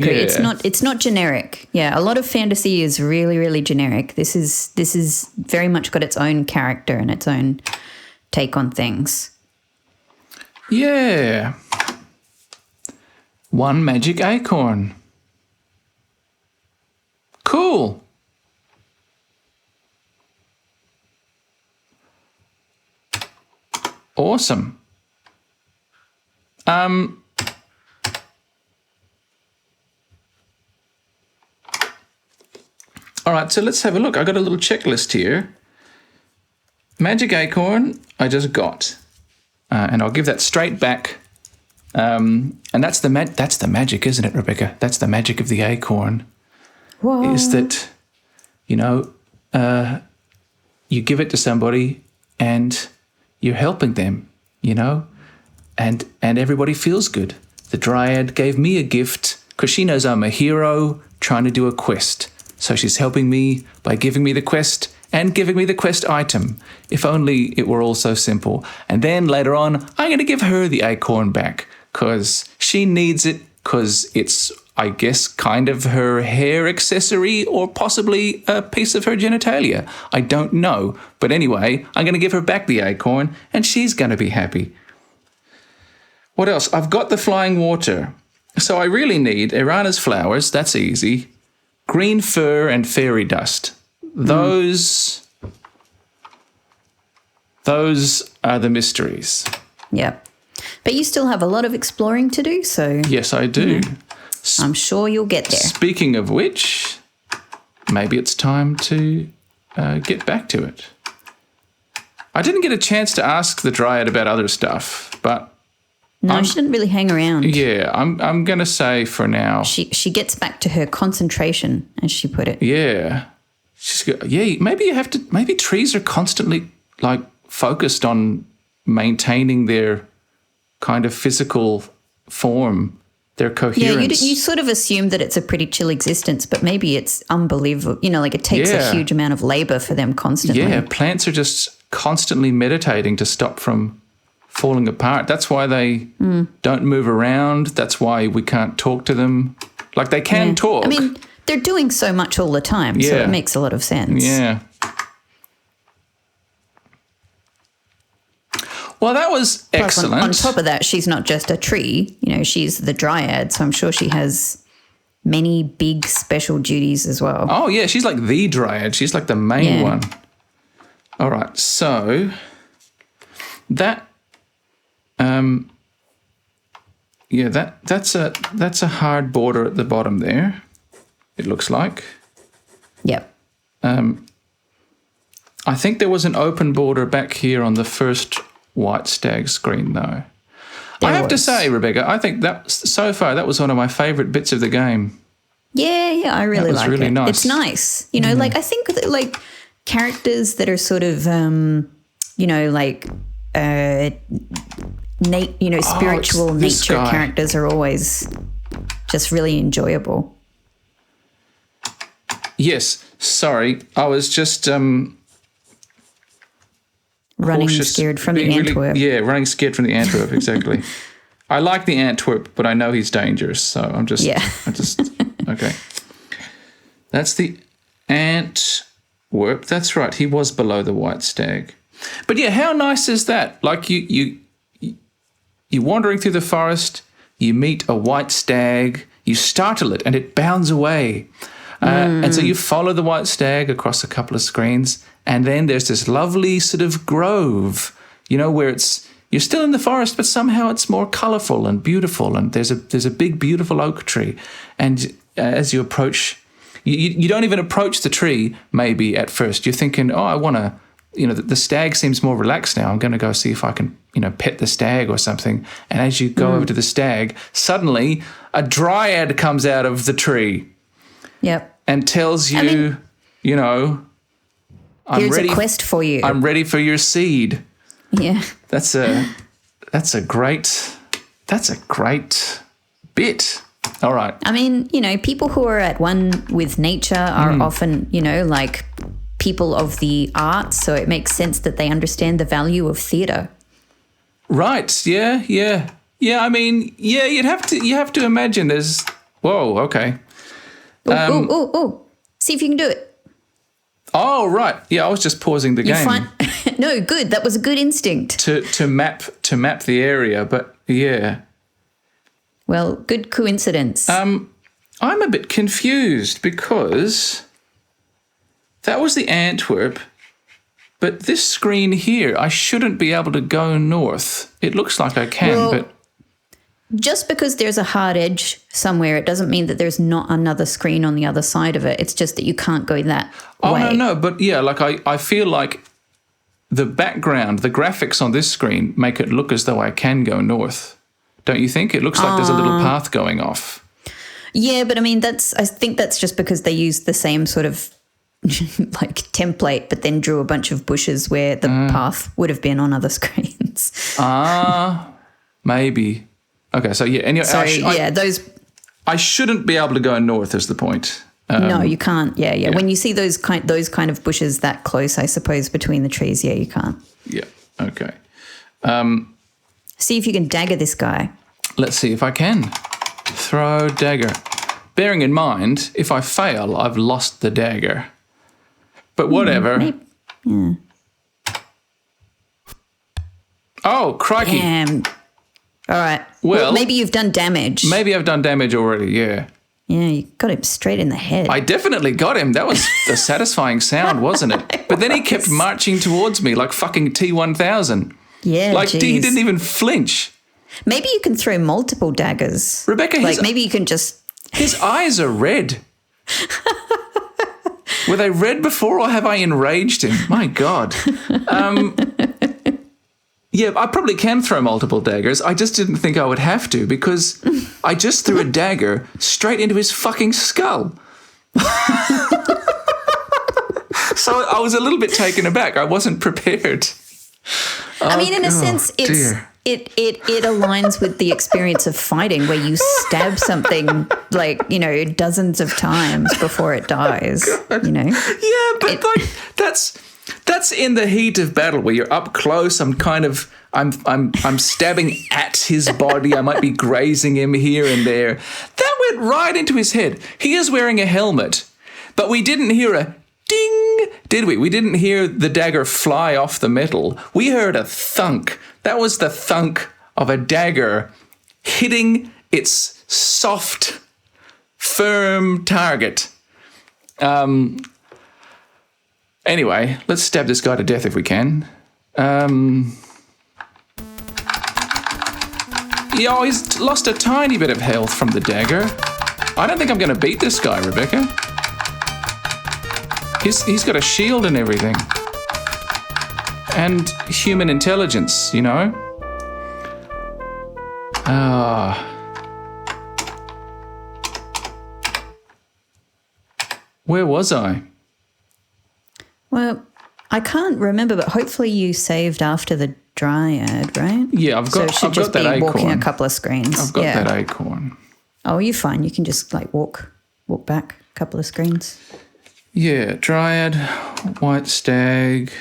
It's not generic. Yeah, a lot of fantasy is really, really generic. This is very much got its own character and its own take on things. Yeah. One magic acorn. Cool. Awesome. All right, so let's have a look. I got a little checklist here. Magic acorn, I just got, and I'll give that straight back. And that's the magic, isn't it, Rebecca? That's the magic of the acorn. Whoa. Is that, you give it to somebody and you're helping them, and everybody feels good. the Dryad gave me a gift because she knows I'm a hero trying to do a quest. So she's helping me by giving me the quest and giving me the quest item. If only it were all so simple. And then later on, I'm going to give her the acorn back because she needs it because it's, I guess, kind of her hair accessory or possibly a piece of her genitalia. I don't know. But anyway, I'm going to give her back the acorn and she's going to be happy. What else? I've got the flying water. So I really need Irana's flowers. That's easy. Green fur and fairy dust. Those are the mysteries. Yep. But you still have a lot of exploring to do, so... Yes, I do. I'm sure you'll get there. Speaking of which, maybe it's time to get back to it. I didn't get a chance to ask the Dryad about other stuff, but... No, she didn't really hang around. Yeah, I'm going to say for now... She gets back to her concentration, as she put it. Yeah. Maybe trees are constantly, like, focused on maintaining their kind of physical form, their coherence. Yeah, you sort of assume that it's a pretty chill existence, but maybe it's unbelievable. You know, like it takes a huge amount of labor for them constantly. Yeah, plants are just constantly meditating to stop from falling apart. That's why they don't move around. That's why we can't talk to them. Like, they can talk. I mean, they're doing so much all the time, so it makes a lot of sense. Yeah. Well, that was excellent. On top of that, she's not just a tree. You know, she's the Dryad, so I'm sure she has many big special duties as well. Oh, yeah, she's like the Dryad. She's like the main one. All right, so that, that's a hard border at the bottom there, it looks like. Yep. I think there was an open border back here on the first White Stag screen, though. I have to say, Rebecca, I think that so far that was one of my favourite bits of the game. Yeah, I really like really it. nice. It's nice. You know, like I think that, like characters that are sort of, you know, like spiritual nature characters are always just really enjoyable. Yes, sorry, I was just running scared from the Antwerp. Running scared from the Antwerp, exactly. I like the Antwerp, but I know he's dangerous, so I'm just... Okay. That's the Antwerp. That's right, he was below the White Stag. But yeah, how nice is that? Like, you're wandering through the forest, you meet a white stag, you startle it, and it bounds away. And so you follow the white stag across a couple of screens, and then there's this lovely sort of grove, you know, where you're still in the forest, but somehow it's more colourful and beautiful, and there's a big, beautiful oak tree. And as you approach, you don't even approach the tree, maybe, at first. You're thinking, oh, I want to, you know, the stag seems more relaxed now. I'm going to go see if I can, you know, pet the stag or something. And as you go over to the stag, suddenly a Dryad comes out of the tree. Yep. And tells you, you know, here's a quest for you. I'm ready for your seed. Yeah. That's a great bit. All right. I mean, you know, people who are at one with nature are often, you know, like people of the arts, so it makes sense that they understand the value of theatre. Right. Yeah. I mean, yeah, you have to imagine there's okay. See if you can do it. Oh, right. Yeah, I was just pausing the game. No, good. That was a good instinct. To map the area, but yeah. Well, good coincidence. I'm a bit confused because that was the Antwerp, but this screen here, I shouldn't be able to go north. It looks like I can, but... Just because there's a hard edge somewhere, it doesn't mean that there's not another screen on the other side of it. It's just that you can't go that way. No. But yeah, like I feel like the background, the graphics on this screen make it look as though I can go north. Don't you think? It looks like there's a little path going off. Yeah, but I mean, I think that's just because they used the same sort of like template, but then drew a bunch of bushes where the path would have been on other screens. Maybe. Okay, so yeah. Anyway, those. I shouldn't be able to go north is the point. No, you can't. Yeah. When you see those kind of bushes that close, I suppose, between the trees, you can't. Yeah, okay. See if you can dagger this guy. Let's see if I can. Throw dagger. Bearing in mind, if I fail, I've lost the dagger. But whatever. Oh, crikey. Damn. All right. Well, maybe you've done damage. Maybe I've done damage already, yeah. Yeah, you got him straight in the head. I definitely got him. That was a satisfying sound, wasn't it? But then he kept marching towards me like fucking T-1000. Yeah, like he didn't even flinch. Maybe you can throw multiple daggers. Rebecca, maybe you can just... His eyes are red. Were they red before or have I enraged him? My God. Yeah, I probably can throw multiple daggers. I just didn't think I would have to because I just threw a dagger straight into his fucking skull. So I was a little bit taken aback. I wasn't prepared. I mean, in a sense, it aligns with the experience of fighting where you stab something like, dozens of times before it dies, Yeah, but that's in the heat of battle where you're up close. I'm stabbing at his body. I might be grazing him here and there. That went right into his head. He is wearing a helmet, but we didn't hear a ding, did we? We didn't hear the dagger fly off the metal. We heard a thunk. That was the thunk of a dagger hitting its soft, firm target. Anyway, let's stab this guy to death if we can. He's lost a tiny bit of health from the dagger. I don't think I'm going to beat this guy, Rebecca. He's got a shield and everything. And human intelligence, Where was I? Well, I can't remember, but hopefully you saved after the Dryad, right? Yeah, I've got that acorn. So walking a couple of screens. I've got that acorn. Oh, you're fine. You can just walk back a couple of screens. Yeah, Dryad, White Stag.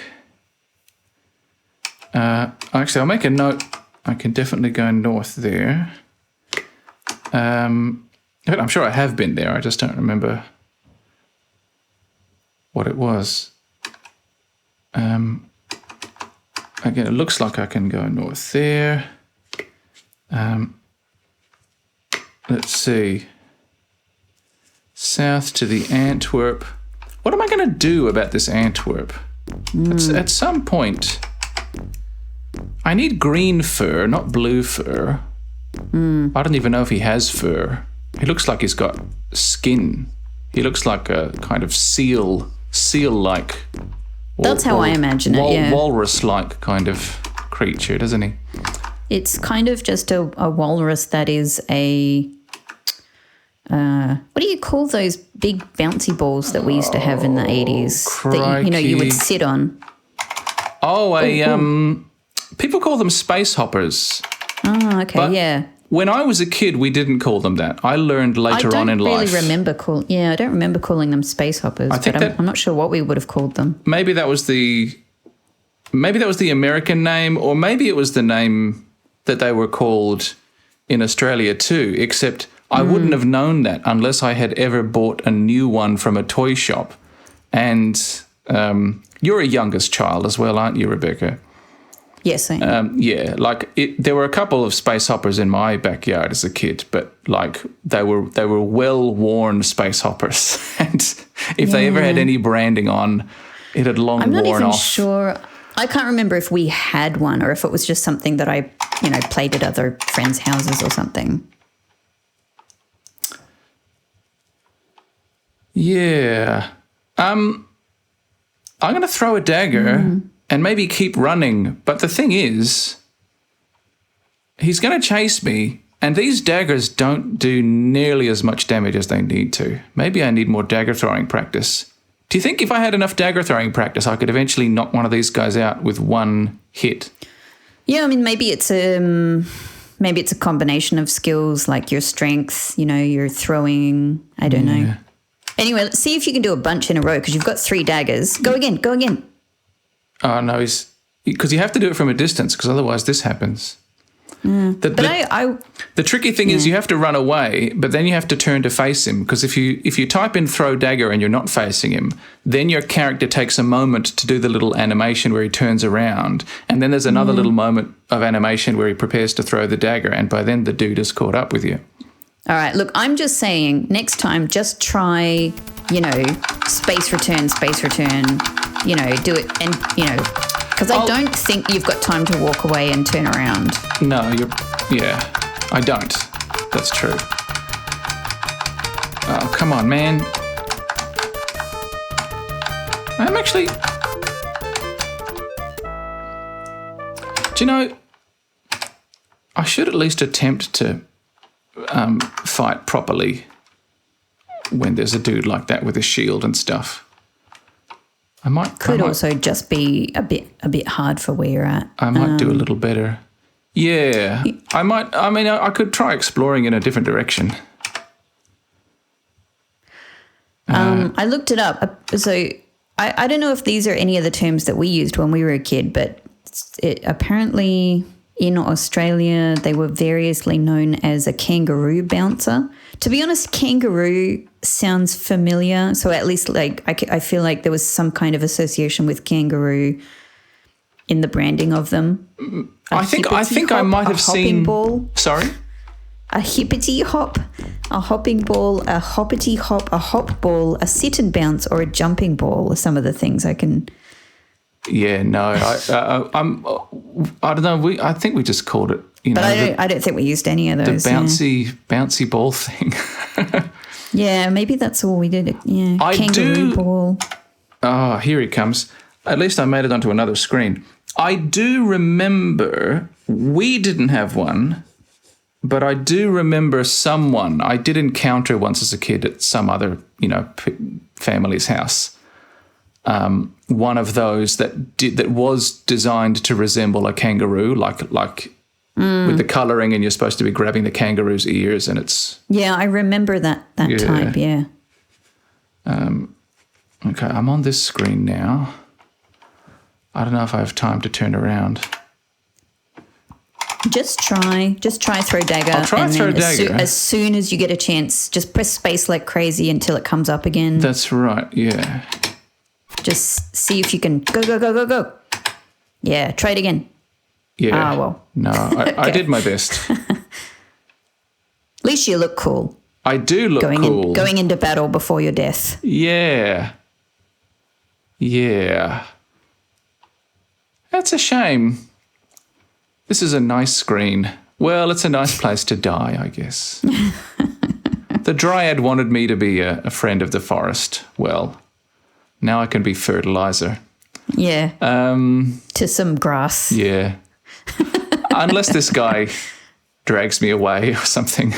Actually, I'll make a note. I can definitely go north there. I'm sure I have been there. I just don't remember what it was. Again, it looks like I can go north there. Let's see. South to the Antwerp. What am I going to do about this Antwerp? At some point, I need green fur, not blue fur. I don't even know if he has fur. He looks like he's got skin. He looks like a kind of seal-like. That's how I imagine it, yeah. Walrus-like kind of creature, doesn't he? It's kind of just a walrus that is a... what do you call those big bouncy balls that we used to have in the 80s? Crikey. That you would sit on. People call them space hoppers. Oh, okay, but yeah. When I was a kid, we didn't call them that. I learned later on in life. I don't remember calling them space hoppers, I'm not sure what we would have called them. Maybe that was the American name, or maybe it was the name that they were called in Australia too, except I wouldn't have known that unless I had ever bought a new one from a toy shop. And you're a youngest child as well, aren't you, Rebecca? Yes, I am. There were a couple of space hoppers in my backyard as a kid, but they were well-worn space hoppers. And if they ever had any branding on, it had long worn off. I'm not even sure. I can't remember if we had one or if it was just something that I, played at other friends' houses or something. Yeah. I'm going to throw a dagger and maybe keep running. But the thing is, he's going to chase me, and these daggers don't do nearly as much damage as they need to. Maybe I need more dagger throwing practice. Do you think if I had enough dagger throwing practice, I could eventually knock one of these guys out with one hit? Yeah, I mean, maybe it's Maybe it's a combination of skills like your strength, your throwing. I don't know. Anyway, let's see if you can do a bunch in a row because you've got 3 daggers. Go again. Oh, no, because you have to do it from a distance because otherwise this happens. The tricky thing is you have to run away, but then you have to turn to face him because if you type in throw dagger and you're not facing him, then your character takes a moment to do the little animation where he turns around, and then there's another little moment of animation where he prepares to throw the dagger, and by then the dude has caught up with you. All right, look, I'm just saying next time just try, space return, do it and, because I don't think you've got time to walk away and turn around. No, I don't. That's true. Oh, come on, man. I'm actually... Do you know, I should at least attempt to fight properly when there's a dude like that with a shield and stuff. Could also just be a bit hard for where you're at. I might do a little better. Yeah, I might. I mean, I could try exploring in a different direction. I looked it up. So I don't know if these are any of the terms that we used when we were a kid, but apparently in Australia they were variously known as a kangaroo bouncer. To be honest, kangaroo sounds familiar. So at least I feel like there was some kind of association with kangaroo in the branding of them. I think I might have seen. Ball, sorry. A hippity hop, a hopping ball, a hoppity hop, a hop ball, a sit and bounce, or a jumping ball are some of the things I can. Yeah, no, I don't know. I think we just called it. But I don't think we used any of those. The bouncy ball thing. Yeah, maybe that's all we did. Yeah, kangaroo ball. Oh, here he comes. At least I made it onto another screen. I do remember we didn't have one, but I do remember someone I did encounter once as a kid at some other, family's house. One of those that was designed to resemble a kangaroo, like with the colouring, and you're supposed to be grabbing the kangaroo's ears, and it's... Yeah, I remember that type, yeah. Okay, I'm on this screen now. I don't know if I have time to turn around. Just try throw dagger. I'll try throw dagger. As soon as you get a chance, just press space like crazy until it comes up again. That's right, yeah. Just see if you can go. Yeah, try it again. Yeah. Ah, well. No, I did my best. At least you look cool. I do look cool. Going into battle before your death. Yeah. Yeah. That's a shame. This is a nice screen. Well, it's a nice place to die, I guess. The Dryad wanted me to be a friend of the forest. Well, now I can be fertilizer. Yeah. To some grass. Yeah. Unless this guy drags me away or something.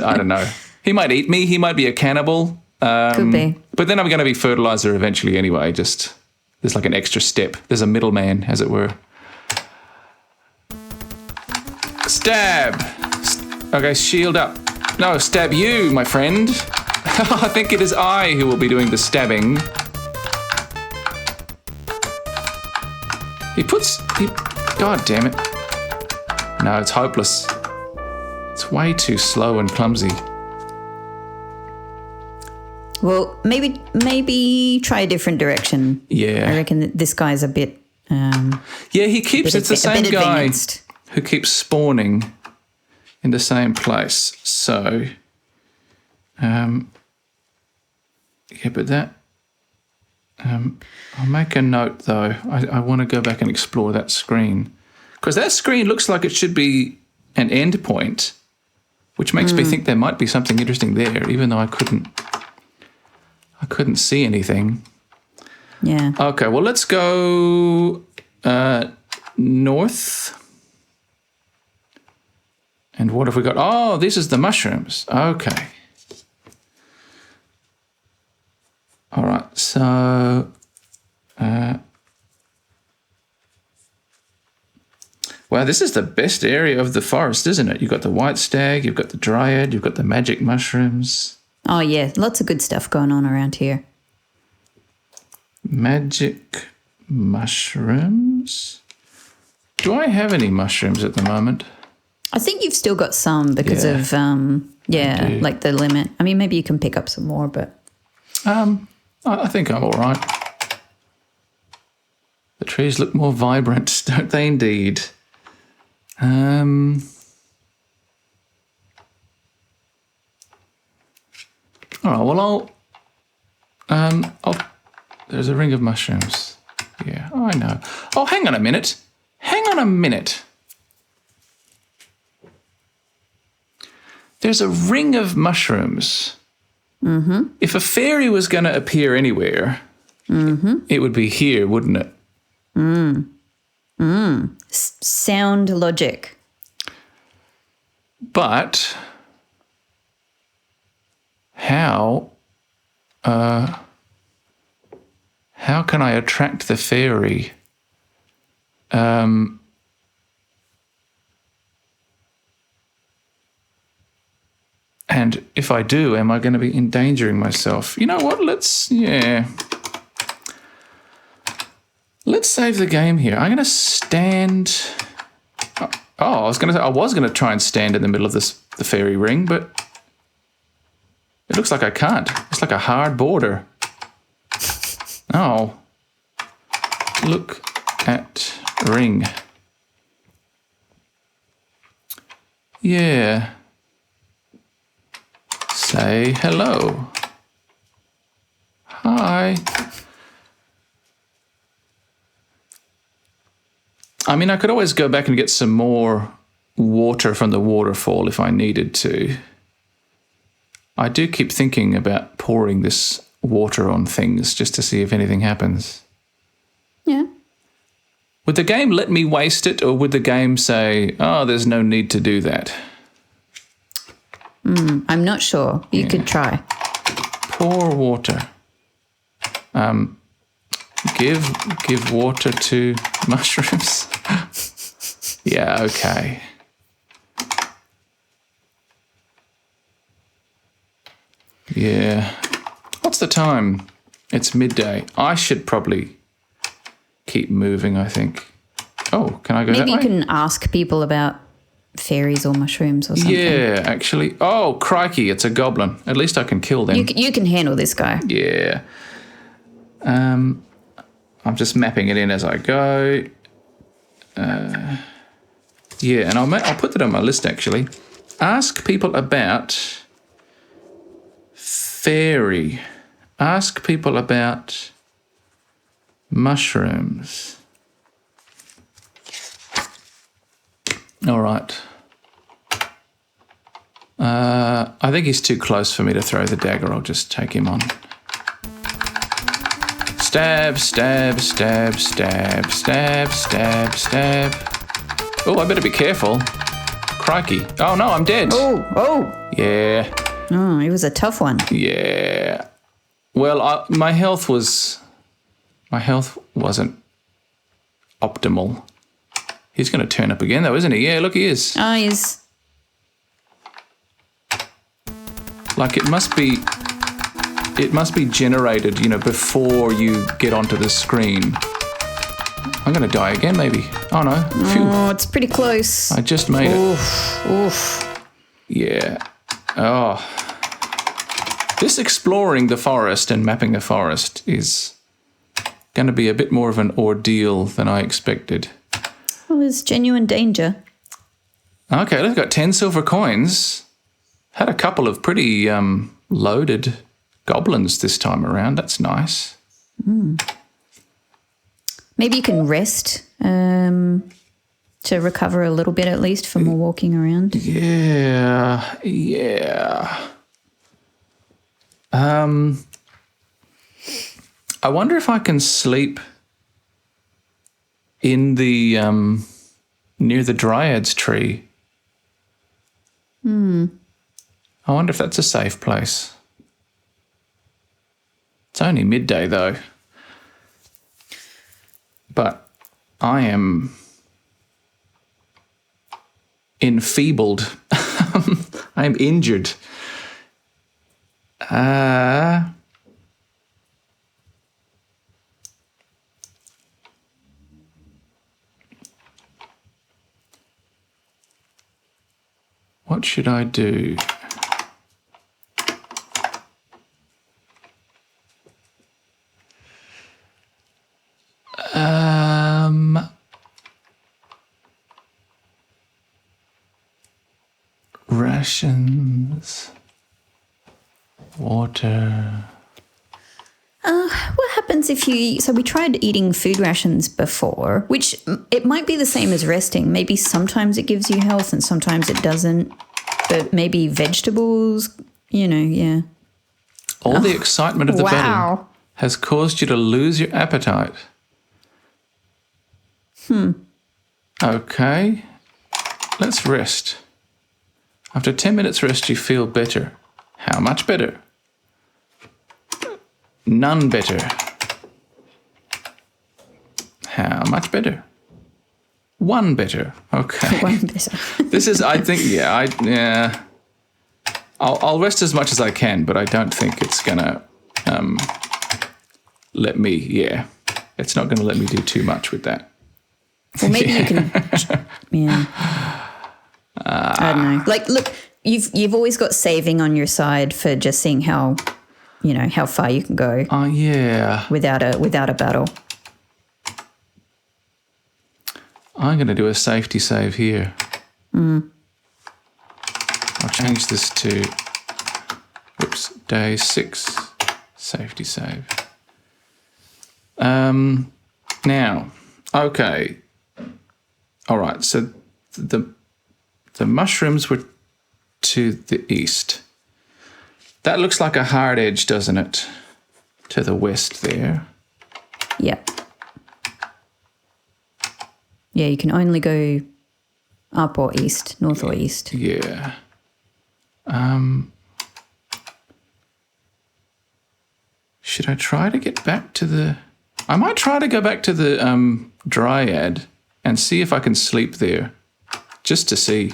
I don't know. He might eat me. He might be a cannibal. Could be. But then I'm going to be fertilizer eventually anyway. Just there's like an extra step. There's a middleman, as it were. Stab. Okay, shield up. No, stab you, my friend. I think it is I who will be doing the stabbing. God damn it. No, it's hopeless. It's way too slow and clumsy. Well, maybe try a different direction. Yeah. I reckon that this guy's a bit... yeah, he keeps... It's the same guy who keeps spawning in the same place. So... yeah, but that... I'll make a note, though. I want to go back and explore that screen. Because that screen looks like it should be an end point, which makes me think there might be something interesting there, even though I couldn't see anything. Yeah. Okay, well, let's go north. And what have we got? Oh, this is the mushrooms. Okay. All right, so Wow, this is the best area of the forest, isn't it? You've got the white stag, you've got the dryad, you've got the magic mushrooms. Oh, yeah, lots of good stuff going on around here. Magic mushrooms? Do I have any mushrooms at the moment? I think you've still got some because of, like the limit. I mean, maybe you can pick up some more, but... I think I'm all right. The trees look more vibrant, don't they indeed? All right, well, there's a ring of mushrooms. Yeah, I know. Oh, hang on a minute. There's a ring of mushrooms. Mm-hmm. If a fairy was going to appear anywhere, it would be here, wouldn't it? Sound logic. But how can I attract the fairy? And if I do, am I going to be endangering myself? You know what? Let's save the game here. I'm going to stand. I was going to try and stand in the middle of the fairy ring, but it looks like I can't. It's like a hard border. Oh, look at ring. Yeah. Say hello. Hi. I mean, I could always go back and get some more water from the waterfall if I needed to. I do keep thinking about pouring this water on things just to see if anything happens. Yeah. Would the game let me waste it, or would the game say, oh, there's no need to do that? I'm not sure. You could try. Pour water. Give water to mushrooms. Yeah, okay. Yeah. What's the time? It's midday. I should probably keep moving, I think. Oh, can I go that way? Maybe you can ask people about fairies or mushrooms or something. Yeah, actually. Oh, crikey, it's a goblin. At least I can kill them. You can handle this guy. Yeah. I'm just mapping it in as I go. Yeah, and I'll put that on my list, actually. Ask people about fairy. Ask people about mushrooms. All right. I think he's too close for me to throw the dagger. I'll just take him on. Stab, stab, stab, stab, stab, stab, stab. Oh, I better be careful. Crikey. Oh, no, I'm dead. Oh. Yeah. Oh, it was a tough one. Yeah. Well, my health wasn't optimal. He's going to turn up again, though, isn't he? Yeah, look, he is. Oh, he's... Like, it must be generated, before you get onto the screen. I'm going to die again, maybe. Oh, no. Phew. Oh, it's pretty close. I just made it. Oof. Yeah. Oh. This exploring the forest and mapping the forest is going to be a bit more of an ordeal than I expected. Well, there's genuine danger. Okay, we've got 10 silver coins. Had a couple of pretty loaded goblins this time around. That's nice. Maybe you can rest to recover a little bit at least from more walking around. Yeah. I wonder if I can sleep in the near the Dryad's tree. I wonder if that's a safe place. It's only midday though. But I am enfeebled. I'm injured. What should I do? Rations, water. What happens if you... So we tried eating food rations before, which it might be the same as resting. Maybe sometimes it gives you health and sometimes it doesn't. But maybe vegetables, yeah. All the excitement of the battle has caused you to lose your appetite. Okay. Let's rest. After 10 minutes rest, you feel better. How much better? None better. How much better? One better. Okay. One better. This is, I think, I'll rest as much as I can, but I don't think it's gonna let me. Yeah, it's not gonna let me do too much with that. Well, maybe you can. Yeah. I don't know. Like, look, you've always got saving on your side for just seeing how far you can go. Oh yeah. Without a battle. I'm gonna do a safety save here. I'll change this to day 6 safety save. Now, okay. All right, so the mushrooms were to the east. That looks like a hard edge, doesn't it? To the west there. Yep. Yeah, you can only go up or east, north or east. Yeah. Should I try to get back to the... I might try to go back to the Dryad and see if I can sleep there, just to see.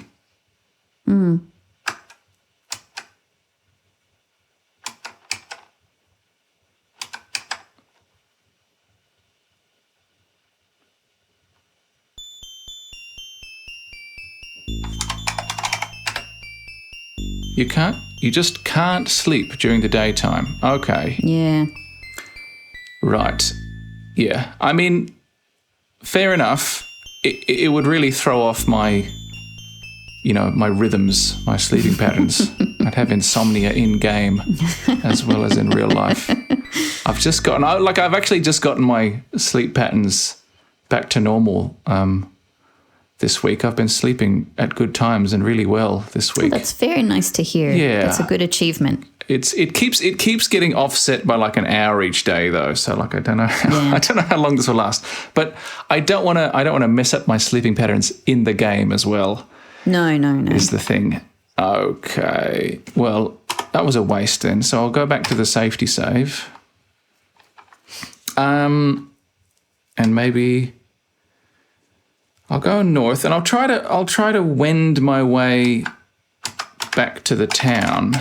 You just can't sleep during the daytime. Okay. Yeah. Right. Yeah. I mean, fair enough. It would really throw off my rhythms, my sleeping patterns. I'd have insomnia in game as well as in real life. I've actually just gotten my sleep patterns back to normal this week. I've been sleeping at good times and really well this week. That's very nice to hear. Yeah. That's a good achievement. It keeps getting offset by like an hour each day though. So like I don't know how long this will last. But I don't want to mess up my sleeping patterns in the game as well. No. Is the thing. Okay. Well, that was a waste then. So I'll go back to the safety save. And maybe I'll go north and I'll try to wend my way back to the town.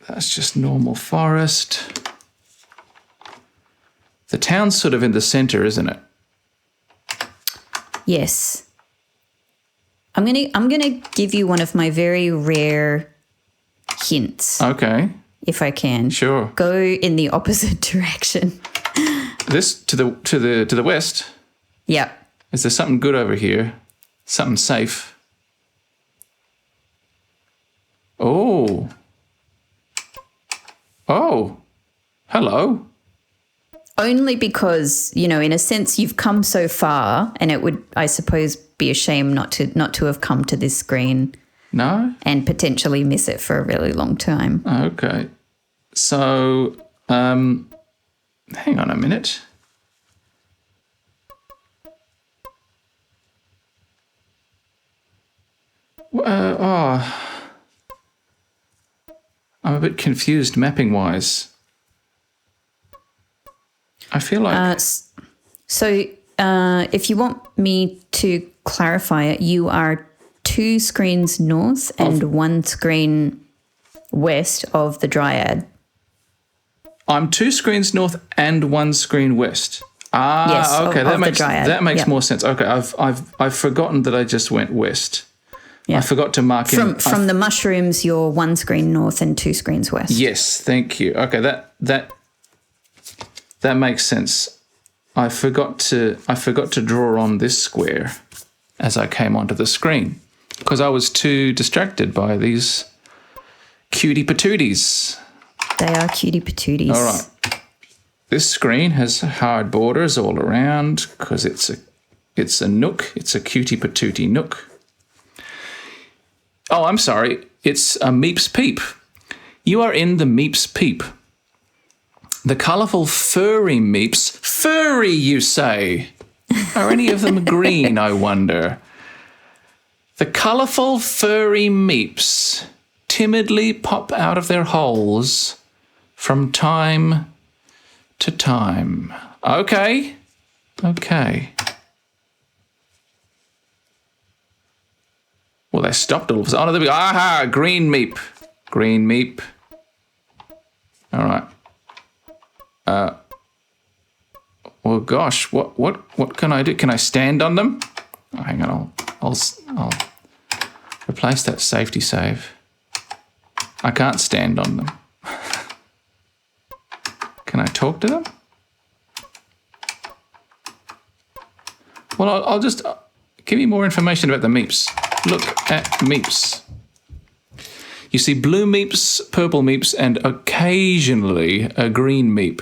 That's just normal forest. The town's sort of in the center, isn't it? Yes. I'm gonna give you one of my very rare hints. Okay. If I can. Sure. Go in the opposite direction. This to the west. Yep. Is there something good over here? Something safe? Oh. Oh. Hello. Only because, in a sense, you've come so far, and it would, I suppose, be a shame not to have come to this screen. No? And potentially miss it for a really long time. Okay. So, hang on a minute. I'm a bit confused mapping-wise. I feel like... If you want me to clarify it, you are 2 screens north and 1 screen west of the Dryad. I'm 2 screens north and 1 screen west. Yes, okay, of that makes more sense. Okay, I've forgotten that I just went west. Yeah. I forgot to mark from the mushrooms. You're 1 screen north and 2 screens west. Yes, thank you. Okay, that makes sense. I forgot to draw on this square as I came onto the screen because I was too distracted by these cutie patooties. They are cutie patooties. All right. This screen has hard borders all around because it's a nook. It's a cutie patootie nook. Oh, I'm sorry. It's a Meeps Peep. You are in the Meeps Peep. The colourful furry Meeps. Furry, you say? Are any of them green, I wonder? The colourful furry Meeps timidly pop out of their holes from time to time. Okay. Well, they stopped all of a sudden. Oh, there we go. Aha! Green Meep. Green Meep. All right. Well, gosh, what can I do? Can I stand on them? Oh, hang on, I'll replace that safety save. I can't stand on them. Can I talk to them? Well, I'll just give you more information about the Meeps. Look at Meeps. You see blue Meeps, purple Meeps, and occasionally a green Meep.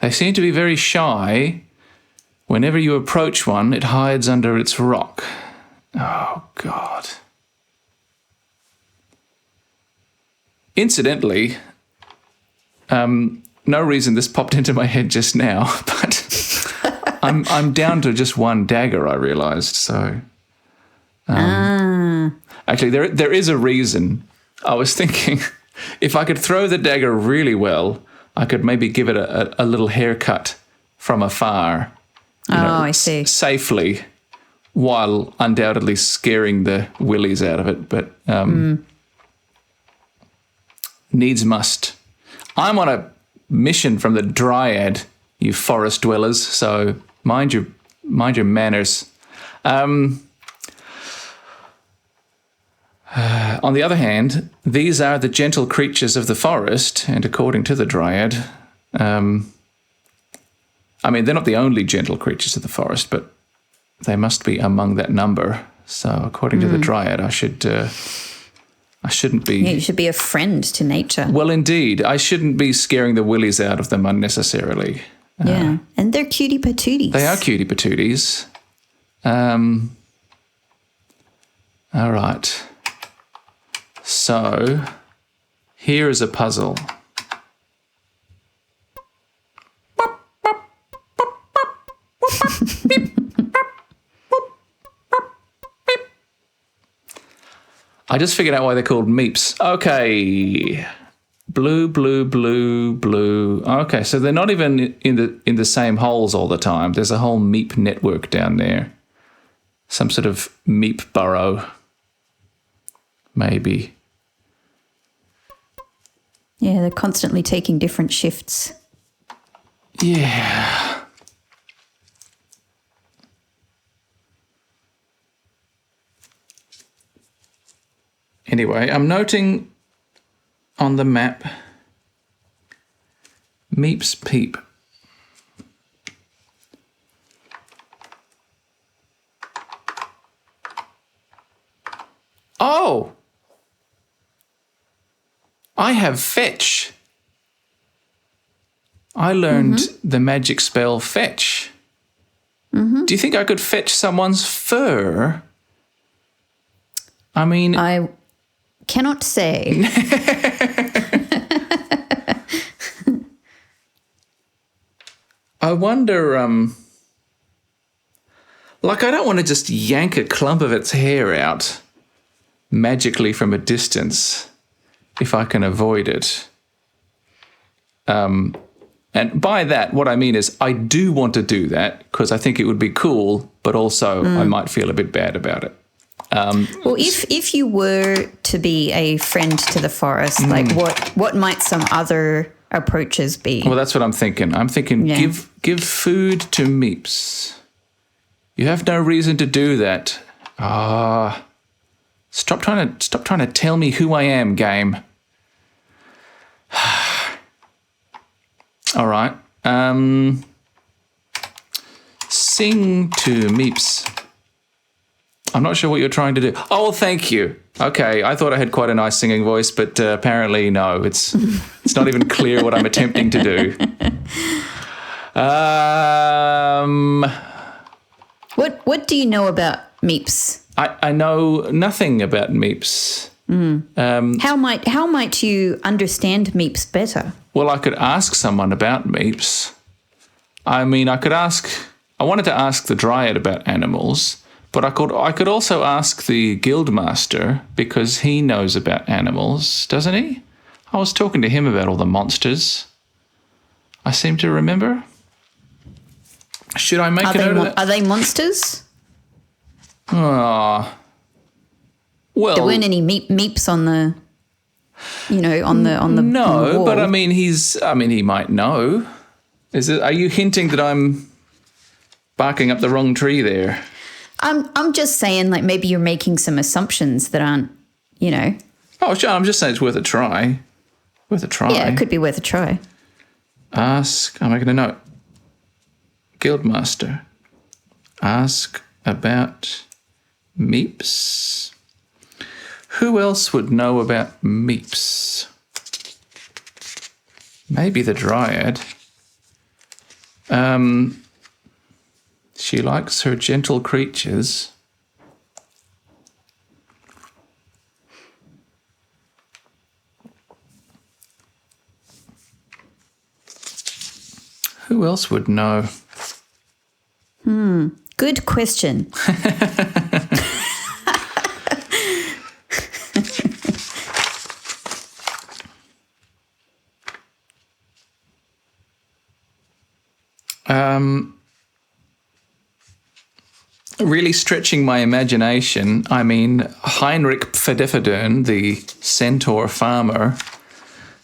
They seem to be very shy. Whenever you approach one, it hides under its rock. Oh, God. Incidentally, no reason this popped into my head just now, but I'm down to just 1 dagger, I realised. So, actually, there is a reason. I was thinking if I could throw the dagger really well, I could maybe give it a little haircut from afar. I see. Safely, while undoubtedly scaring the willies out of it. But needs must. I'm on a mission from the Dryad, you forest dwellers. So mind your manners. On the other hand, these are the gentle creatures of the forest, and according to the Dryad, I mean, they're not the only gentle creatures of the forest, but they must be among that number. So according to the Dryad, I shouldn't be... Yeah, you should be a friend to nature. Well, indeed. I shouldn't be scaring the willies out of them unnecessarily. Yeah, and they're cutie patooties. They are cutie patooties. All right. So, here is a puzzle. I just figured out why they're called Meeps. Okay. Blue, blue, blue, blue. Okay, so they're not even in the same holes all the time. There's a whole Meep network down there. Some sort of Meep burrow. Maybe. Yeah, they're constantly taking different shifts. Yeah. Anyway, I'm noting on the map Meeps Peep. Oh! I have fetch. I learned the magic spell fetch. Do you think I could fetch someone's fur? I mean... I cannot say. I wonder, like, I don't want to just yank a clump of its hair out magically from a distance if I can avoid it. And by that, what I mean is I do want to do that because I think it would be cool, but also I might feel a bit bad about it. Well, if you were to be a friend to the forest, like what might some other approaches be? Well, that's what I'm thinking. I'm thinking give food to Meeps. You have no reason to do that. Stop trying to tell me who I am, game. All right. Sing to Meeps. I'm not sure what you're trying to do. Oh, thank you. Okay, I thought I had quite a nice singing voice, but apparently no. It's not even clear what I'm attempting to do. What do you know about Meeps? I know nothing about Meeps. How might you understand Meeps better? Well, I could ask someone about Meeps. I mean, I wanted to ask the Dryad about animals, but I could also ask the Guildmaster because he knows about animals, doesn't he? I was talking to him about all the monsters. I seem to remember. Should I make a note of that? Are they monsters? Well, there weren't any Meeps on the, on the no, wall. but I mean, he might know. Are you hinting that I'm barking up the wrong tree there? I'm just saying, like, maybe you're making some assumptions that aren't, Oh, sure. I'm just saying it's worth a try. Worth a try. Yeah, it could be worth a try. I'm making a note. Guildmaster. Ask about Meeps. Who else would know about Meeps? Maybe the Dryad. She likes her gentle creatures. Who else would know? Good question. Really stretching my imagination, I mean, Heinrich the centaur farmer,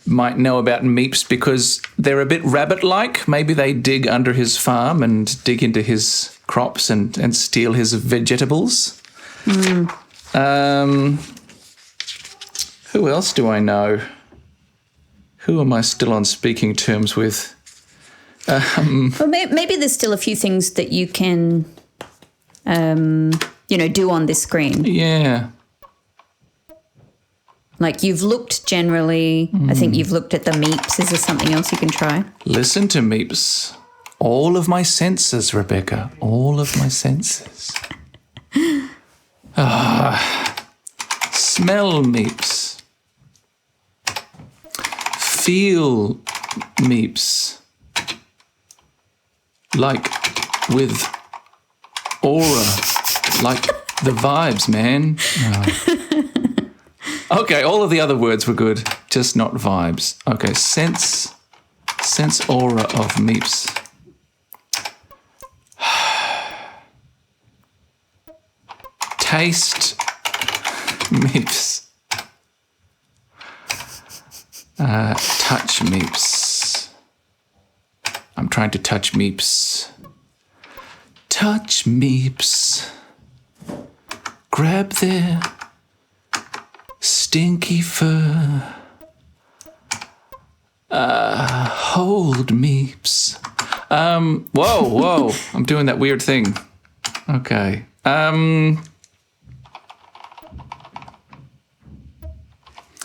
might know about Meeps because they're a bit rabbit-like. Maybe they dig under his farm and dig into his crops and steal his vegetables. Who else do I know? Who am I still on speaking terms with? Well, maybe there's still a few things that you can, do on this screen. Yeah. Like you've looked generally. I think you've looked at the Meeps. Is there something else you can try? Listen to Meeps. All of my senses, Rebecca. All of my senses. Smell Meeps. Feel Meeps. Like with aura. Like the vibes, man. Okay, all of the other words were good, just not vibes. Okay, sense aura of Meeps. Taste Meeps. Touch Meeps. I'm trying to touch Meeps. Touch Meeps. Grab their stinky fur. Hold Meeps. Whoa. I'm doing that weird thing. Okay.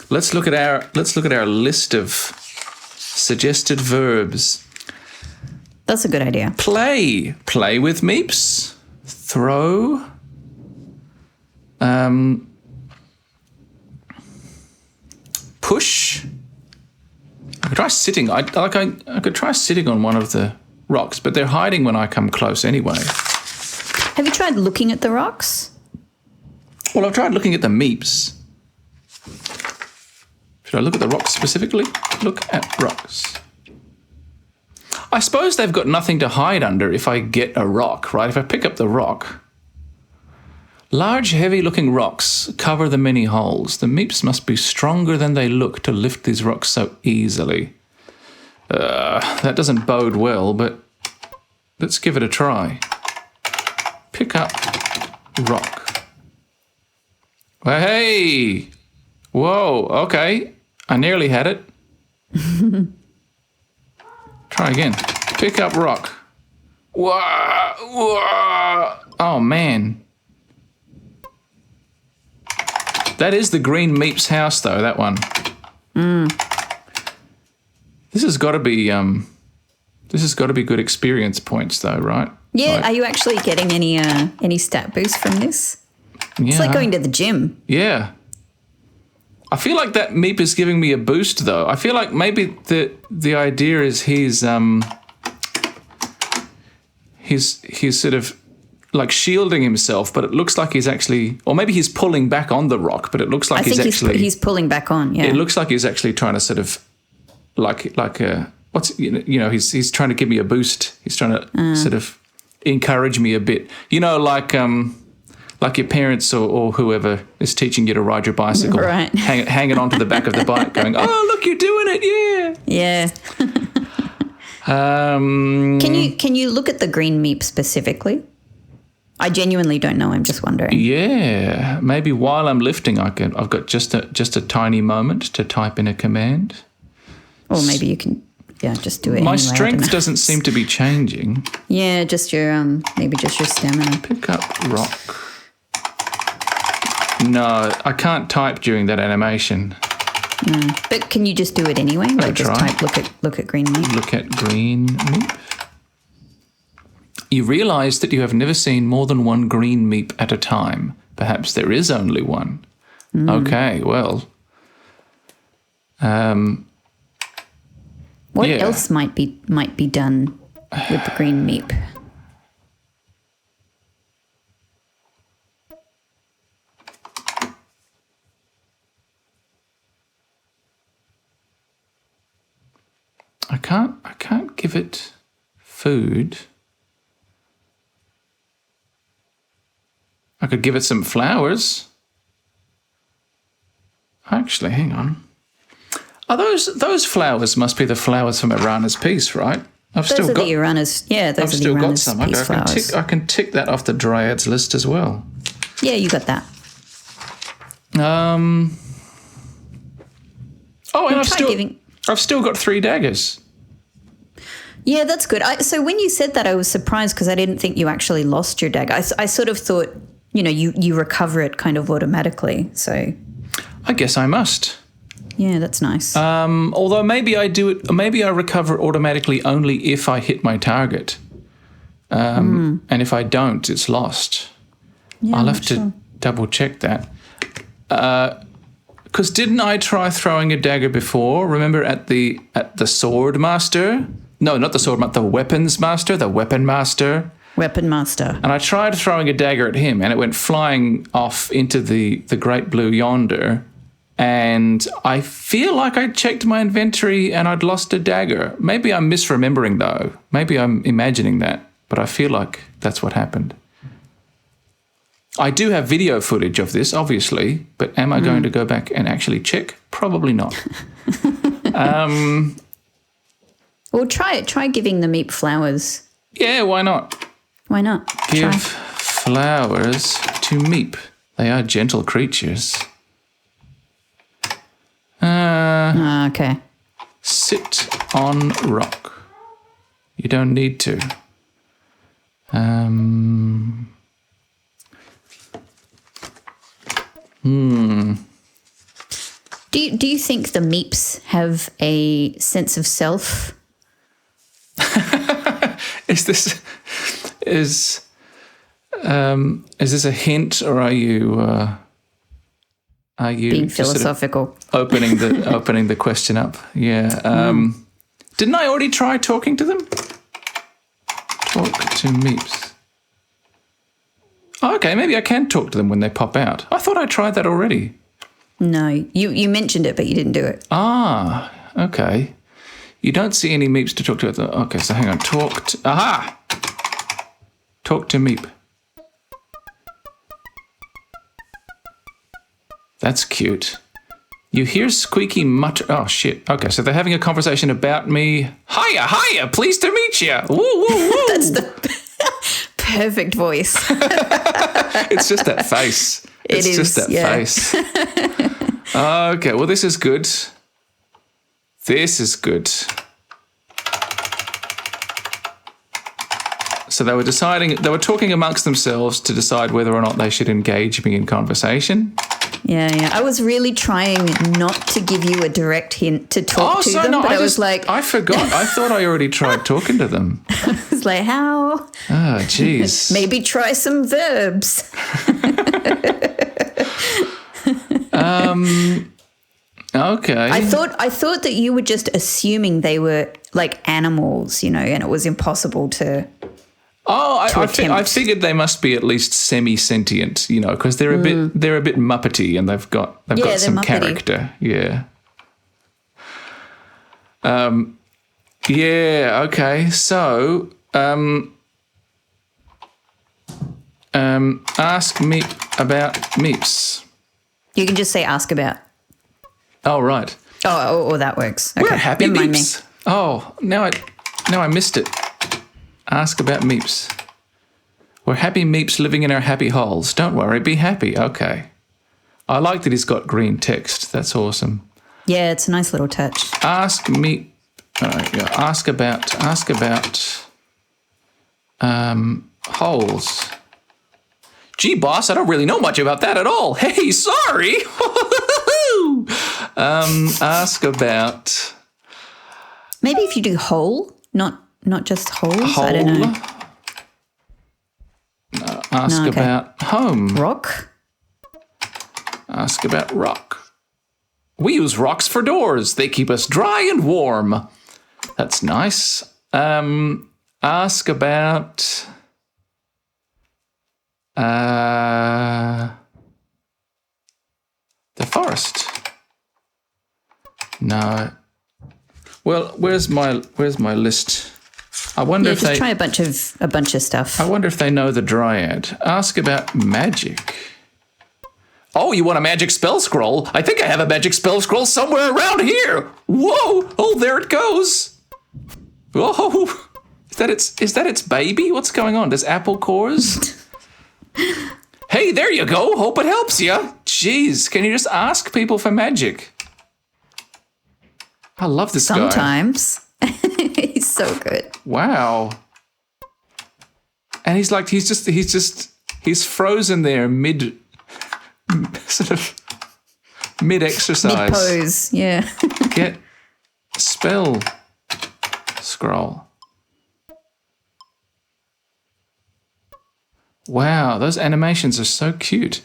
Let's look at our list of suggested verbs. That's a good idea. Play with Meeps. Throw. Push. I could try sitting. I could try sitting on one of the rocks, but they're hiding when I come close anyway. Have you tried looking at the rocks? Well, I've tried looking at the Meeps. Should I look at the rocks specifically? Look at rocks. I suppose they've got nothing to hide under if I get a rock, right? If I pick up the rock. Large, heavy-looking rocks cover the many holes. The Meeps must be stronger than they look to lift these rocks so easily. That doesn't bode well, but let's give it a try. Pick up rock. Well, hey! Whoa, okay. I nearly had it. Try again. Pick up rock. Whoa, whoa. Oh, man. That is the green Meeps house, though, that one. This has got to be good experience points, though, right? Yeah, are you actually getting any stat boost from this? Yeah. It's like going to the gym. Yeah. I feel like that Meep is giving me a boost, though. I feel like maybe the idea is he's sort of like shielding himself, but it looks like he's actually, or maybe he's pulling back on the rock, but it looks like he's pulling back on. Yeah, it looks like he's actually trying to sort of like a he's trying to give me a boost. He's trying to sort of encourage me a bit. Like your parents or whoever is teaching you to ride your bicycle, right? Hanging onto the back of the bike, going, "Oh, look, you're doing it, yeah." Yeah. Can you look at the green Meep specifically? I genuinely don't know. I'm just wondering. Yeah, maybe while I'm lifting, I've got just a tiny moment to type in a command. Or maybe you can, just do it. My anyway, strength doesn't seem to be changing. Yeah, just your maybe just your stamina. Pick up rock. No, I can't type during that animation. No. But can you just do it anyway? Like just type look at green Meep. Look at green Meep. You realise that you have never seen more than one green Meep at a time. Perhaps there is only one. Okay, well. What else might be done with the green Meep? I can't give it food. I could give it some flowers. Actually, hang on. Are those flowers must be the flowers from Irana's piece, right? I've still got the Irana's. Yeah, those are the Irana's piece flowers. I can tick that off the Dryad's list as well. Yeah, you got that. Oh, and I've still got 3 daggers. Yeah, that's good. So when you said that, I was surprised because I didn't think you actually lost your dagger. I sort of thought, you recover it kind of automatically. So I guess I must. Yeah, that's nice. Although maybe I do it. Maybe I recover automatically only if I hit my target, and if I don't, it's lost. Yeah, I'll have to double check that. Because didn't I try throwing a dagger before? Remember at the sword master? No, not the sword master. The weapons master. The weapon master. Weapon master. And I tried throwing a dagger at him, and it went flying off into the great blue yonder. And I feel like I checked my inventory and I'd lost a dagger. Maybe I'm misremembering, though. Maybe I'm imagining that. But I feel like that's what happened. I do have video footage of this, obviously. But am I going to go back and actually check? Probably not. Well, try it. Try giving the Meep flowers. Yeah, why not? Why not? Give flowers to Meep. They are gentle creatures. Okay. Sit on rock. You don't need to. Do you think the Meeps have a sense of self? Is this a hint, or are you being philosophical? Sort of opening the question up. Yeah. Didn't I already try talking to them? Talk to Meeps. Oh, okay, maybe I can talk to them when they pop out. I thought I tried that already. No, you mentioned it, but you didn't do it. Ah, okay. You don't see any Meeps to talk to. Okay, so hang on. Aha! Talk to Meep. That's cute. You hear squeaky mutter. Oh, shit. Okay, so they're having a conversation about me. Hiya, pleased to meet you. Woo, woo, woo. That's the perfect voice. It's just that face. It's just that face. Okay, well, this is good. This is good. So they were talking amongst themselves to decide whether or not they should engage me in conversation. Yeah. I was really trying not to give you a direct hint to talk to them, but I was like... I forgot. I thought I already tried talking to them. I was like, how? Oh, jeez. Maybe try some verbs. Okay. I thought that you were just assuming they were like animals, and it was impossible to... Oh, I figured they must be at least semi-sentient, because they're a bit muppety and they've got some muppety character. Yeah. Yeah. Okay. So, ask Meep about Meeps. You can just say ask about. Oh, right. Oh, that works. Okay. We're happy Never mind me. Meeps. Oh, now I missed it. Ask about Meeps. We're happy Meeps living in our happy holes. Don't worry, be happy. Okay. I like that he's got green text. That's awesome. Yeah, it's a nice little touch. Ask Meep. Ask about holes. Gee, boss, I don't really know much about that at all. Hey, sorry. Ask about. Maybe if you do hole, not just holes. I don't know. Ask about home. Rock. Ask about rock. We use rocks for doors. They keep us dry and warm. That's nice. Ask about the forest. No. Well, where's my list? I wonder if just try a bunch of stuff. I wonder if they know the Dryad. Ask about magic. Oh, you want a magic spell scroll? I think I have a magic spell scroll somewhere around here. Whoa! Oh, there it goes. Whoa! Is that its baby? What's going on? Does apple cores? Hey, there you go. Hope it helps you. Jeez, can you just ask people for magic? I love this guy. Sometimes. He's so good. Wow. And he's frozen there mid exercise. Mid pose, yeah. Get spell scroll. Wow, those animations are so cute.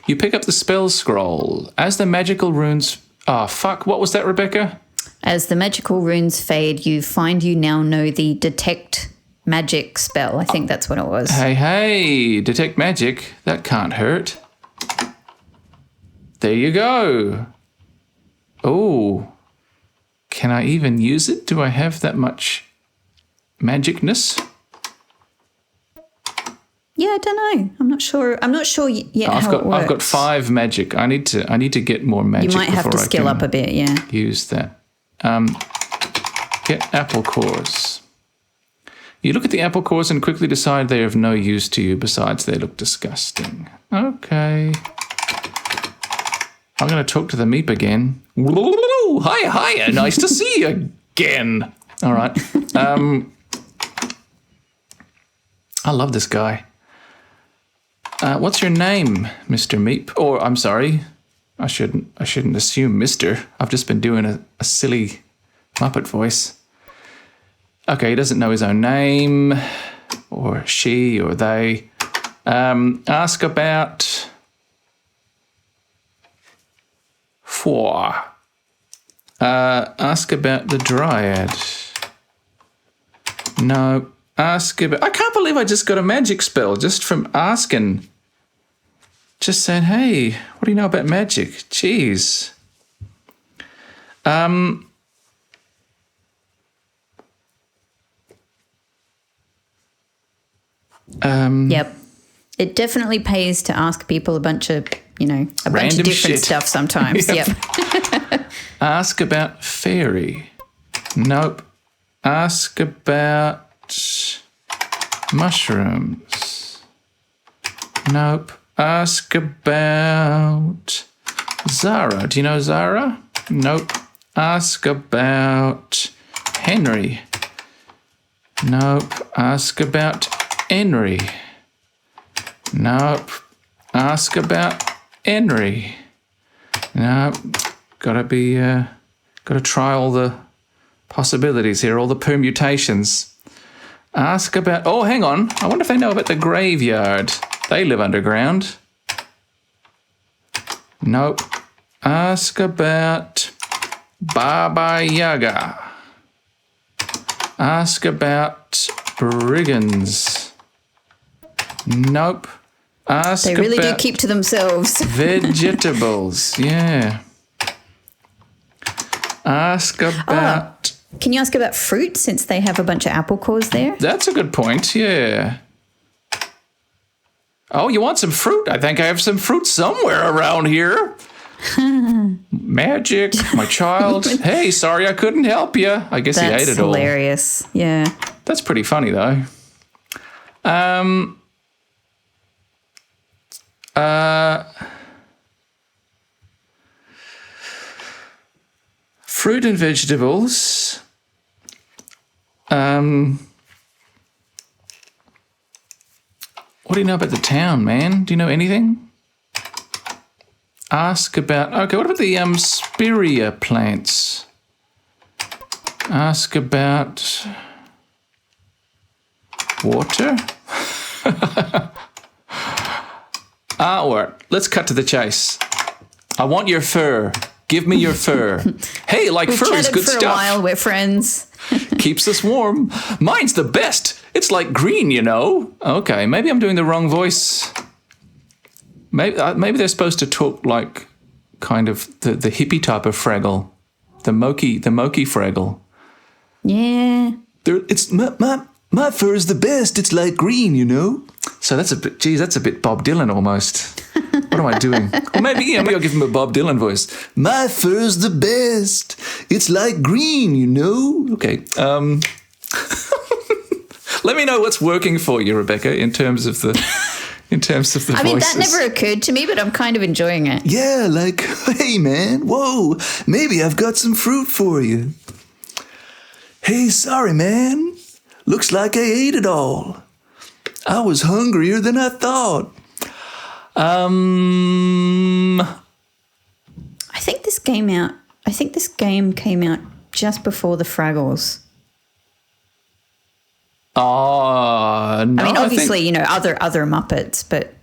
You pick up the spell scroll. As the magical runes... Oh, fuck. What was that, Rebecca? As the magical runes fade, you now know the detect magic spell. I think that's what it was. Hey, detect magic. That can't hurt. There you go. Oh, can I even use it? Do I have that much magicness? Yeah, I don't know. I'm not sure yet how it works. I've got 5 magic. I need to get more magic. You might have to skill up a bit, yeah. Use that. Get apple cores. You look at the apple cores and quickly decide they are of no use to you besides they look disgusting. Okay. I'm going to talk to the Meep again. Hiya, nice to see you again. All right. I love this guy. What's your name, Mr. Meep? Or, I'm sorry, I shouldn't assume Mr. I've just been doing a silly Muppet voice. Okay, he doesn't know his own name, or she, or they. Ask about... Ask about the Dryad. No. Ask about... I can't believe I just got a magic spell just from asking Just saying, hey, what do you know about magic? Jeez. Yep. It definitely pays to ask people a bunch of different shit. stuff sometimes. Yep. Ask about fairy. Nope. Ask about mushrooms. Nope. Ask about Zara. Do you know Zara? Nope. Ask about Henry. Nope. Ask about Henry. Nope. Ask about Henry. Nope. Gotta try all the possibilities here, all the permutations. Ask about, oh, hang on. I wonder if they know about the graveyard. They live underground. Nope. Ask about Baba Yaga. Ask about brigands. Nope. Ask They really do about keep to themselves. vegetables. Yeah. Ask about... Can you ask about fruit since they have a bunch of apple cores there? That's a good point, yeah. Oh, you want some fruit? I think I have some fruit somewhere around here. Magic, my child. Hey, sorry I couldn't help you. I guess he ate it all. That's hilarious, yeah. That's pretty funny, though. Fruit and vegetables. What do you know about the town, man? Do you know anything? Ask about... Okay, what about the spirea plants? Ask about... water? What? Let's cut to the chase. I want your fur. Give me your fur. Hey, fur is good for stuff. a while, we're friends. Keeps us warm. Mine's the best. It's like green, you know. Okay, maybe I'm doing the wrong voice. Maybe they're supposed to talk like kind of the hippie type of Fraggle, the Moki Fraggle. Yeah. It's my fur is the best. It's like green, you know. So that's a bit Bob Dylan almost. What am I doing? Or maybe I'll give him a Bob Dylan voice. My fur's the best. It's like green, you know. Okay. Let me know what's working for you, Rebecca, in terms of the voices. I mean, that never occurred to me, but I'm kind of enjoying it. Yeah, like, hey, man, whoa, maybe I've got some fruit for you. Hey, sorry, man. Looks like I ate it all. I was hungrier than I thought. I think this game came out just before the Fraggles. No, I mean, obviously, other Muppets, but...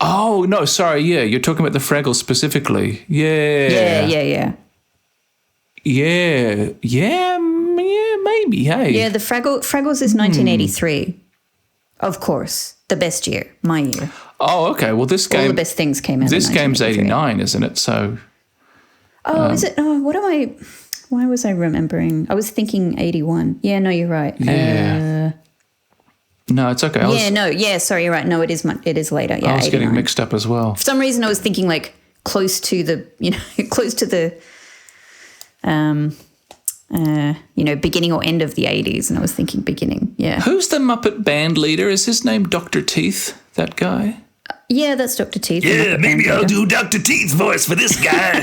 Oh, no, sorry, yeah, you're talking about the Fraggles specifically. Yeah. Yeah, maybe, hey. Yeah, the Fraggles is 1983. Of course, the best year, my year. Oh, okay, well, this game... All the best things came out This in game's 1983. 89, isn't it? So... Oh, is it? Oh, what am I... Why was I remembering? I was thinking 81. Yeah, no, you're right. Yeah. No, it's okay. Sorry, you're right. No, it is later. Yeah, I was 89. getting mixed up as well. For some reason, I was thinking like close to the beginning or end of the 80s, and I was thinking beginning. Yeah. Who's the Muppet band leader? Is his name Dr. Teeth, that guy? Yeah, that's Dr. Teeth. Yeah, maybe I'll do Dr. Teeth's voice for this guy.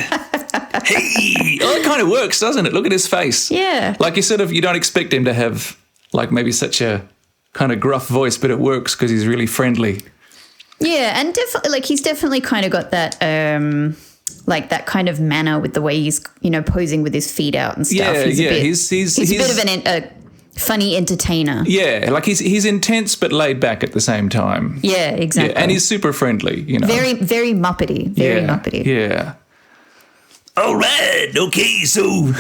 Hey. Oh, it kind of works, doesn't it? Look at his face. Yeah. Like you don't expect him to have like maybe such a kind of gruff voice, but it works because he's really friendly. Yeah, and he's definitely kind of got that that kind of manner with the way he's posing with his feet out and stuff. Yeah, he's a bit of a funny entertainer. Yeah, like he's intense but laid back at the same time. Yeah, exactly. Yeah, and he's super friendly. Very, very Muppety. Very Muppety. Yeah. All right, okay, so...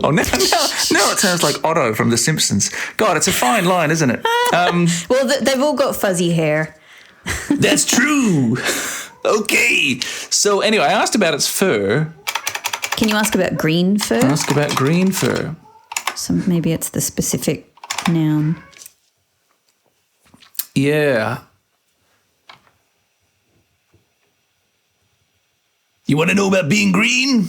Oh, now it sounds like Otto from The Simpsons. God, it's a fine line, isn't it? Well, they've all got fuzzy hair. That's true. Okay. So anyway, I asked about its fur. Can you ask about green fur? Ask about green fur. So maybe it's the specific noun. Yeah. You want to know about being green?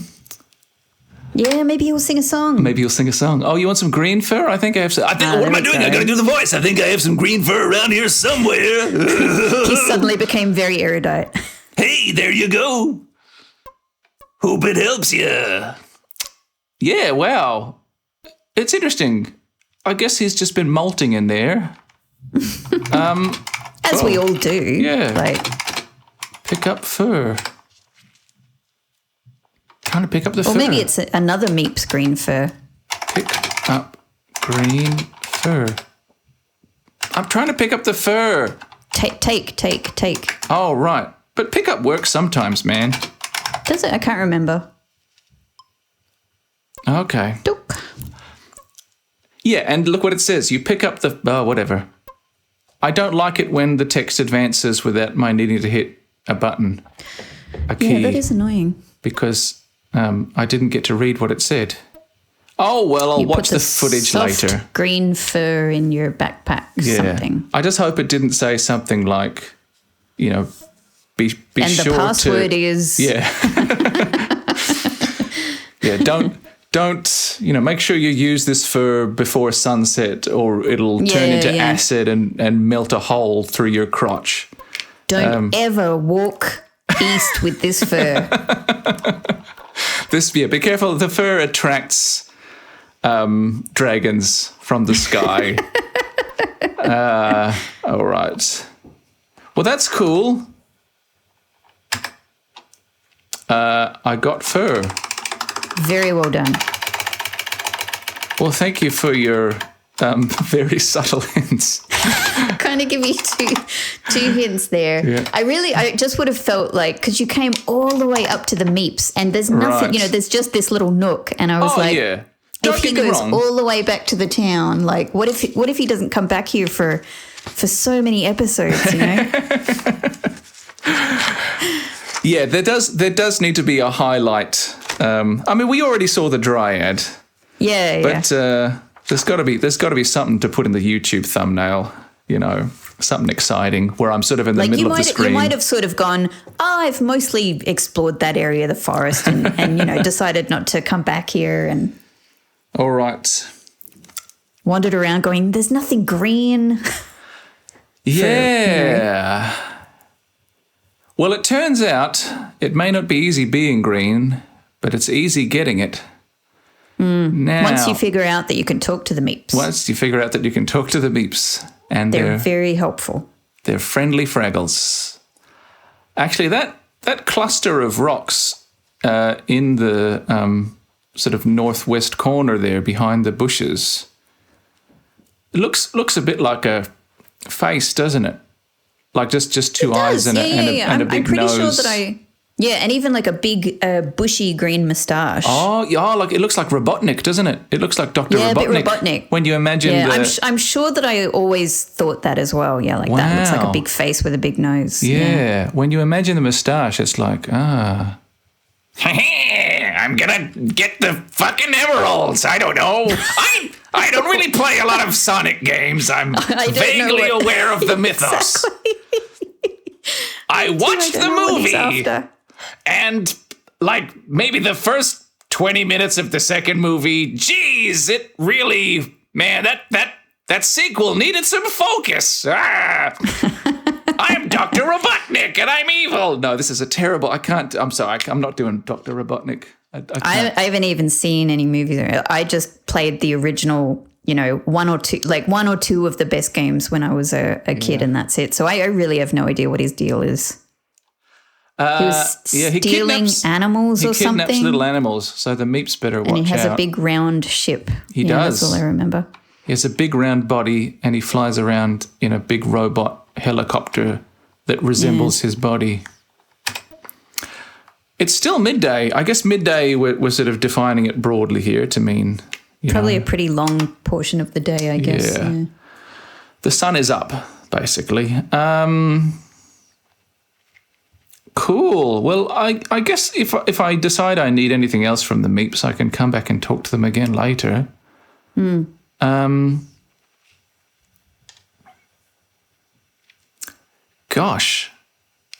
Yeah, maybe he'll sing a song. Maybe you'll sing a song. Oh, you want some green fur? I think I have some. What am I doing? I got to do the voice. I think I have some green fur around here somewhere. He suddenly became very erudite. Hey, there you go. Hope it helps you. Yeah, wow. It's interesting. I guess he's just been molting in there. As we all do. Yeah. Like, Pick up fur. Trying to pick up the fur. or maybe it's another Meeps green fur. Pick up green fur. I'm trying to pick up the fur. Take. Oh, right. But pick up works sometimes, man. Does it? I can't remember. Okay. Dook. Yeah, and look what it says. You pick up the... whatever. I don't like it when the text advances without my needing to hit a button, a key. Yeah, that is annoying. Because I didn't get to read what it said. Oh, well, I'll You watch put the footage soft later. green fur in your backpack, something. I just hope it didn't say something like, be And sure the password to... is... Yeah. Yeah, don't, make sure you use this fur before sunset or it'll turn into acid and melt a hole through your crotch. Don't ever walk east with this fur. Be careful. The fur attracts dragons from the sky. All right. Well, that's cool. I got fur. Very well done. Well, thank you for your very subtle hints. Kind of give you two hints there. Yeah. I just would have felt like, because you came all the way up to the Meeps and there's nothing, Right. there's just this little nook. And I was like, yeah. Don't if he get me goes wrong. all the way back to the town, like what if he doesn't come back here for so many episodes, Yeah, there does need to be a highlight. We already saw the Dryad. Yeah, But there's got to be something to put in the YouTube thumbnail, something exciting where I'm sort of in the middle of the screen. You might have sort of gone, I've mostly explored that area of the forest and decided not to come back here and All right. wandered around going, there's nothing green. Yeah. Well, it turns out it may not be easy being green, but it's easy getting it. Now, Once you figure out that you can talk to the Meeps. Once you figure out that you can talk to the Meeps, and They're very helpful. they're friendly Fraggles. Actually, that cluster of rocks in the sort of northwest corner there behind the bushes, it looks a bit like a face, doesn't it? Like just two eyes and a big I'm pretty nose. sure that and even like a big bushy green moustache. Oh, yeah, like it looks like Robotnik, doesn't it? It looks like Dr. Yeah, Robotnik. a bit Robotnik. When you imagine I'm sure that I always thought that as well. Yeah, like that looks like a Wow. big face with a big nose. Yeah, when you imagine the moustache, it's like, I'm gonna get the fucking emeralds. I don't know. I don't really play a lot of Sonic games. I'm vaguely aware of the mythos. I watched the movie, and like maybe the first 20 minutes of the second movie, geez, it really, man, that sequel needed some focus. I'm Dr. Robotnik, and I'm evil. No, this is a terrible. I'm sorry. I'm not doing Dr. Robotnik. I haven't even seen any movies. I just played the original, one or two of the best games when I was a kid, and that's it. So I really have no idea what his deal is. He was stealing animals or something. He kidnaps little animals, so the Meeps better watch out. And he has a big round ship. He does. That's all I remember. He has a big round body, and he flies around in a big robot helicopter that resembles his body. It's still midday. I guess midday, we're sort of defining it broadly here to mean... Probably a pretty long portion of the day, I guess. Yeah. The sun is up, basically. Cool. Well, I guess if I decide I need anything else from the Meeps, I can come back and talk to them again later. Gosh,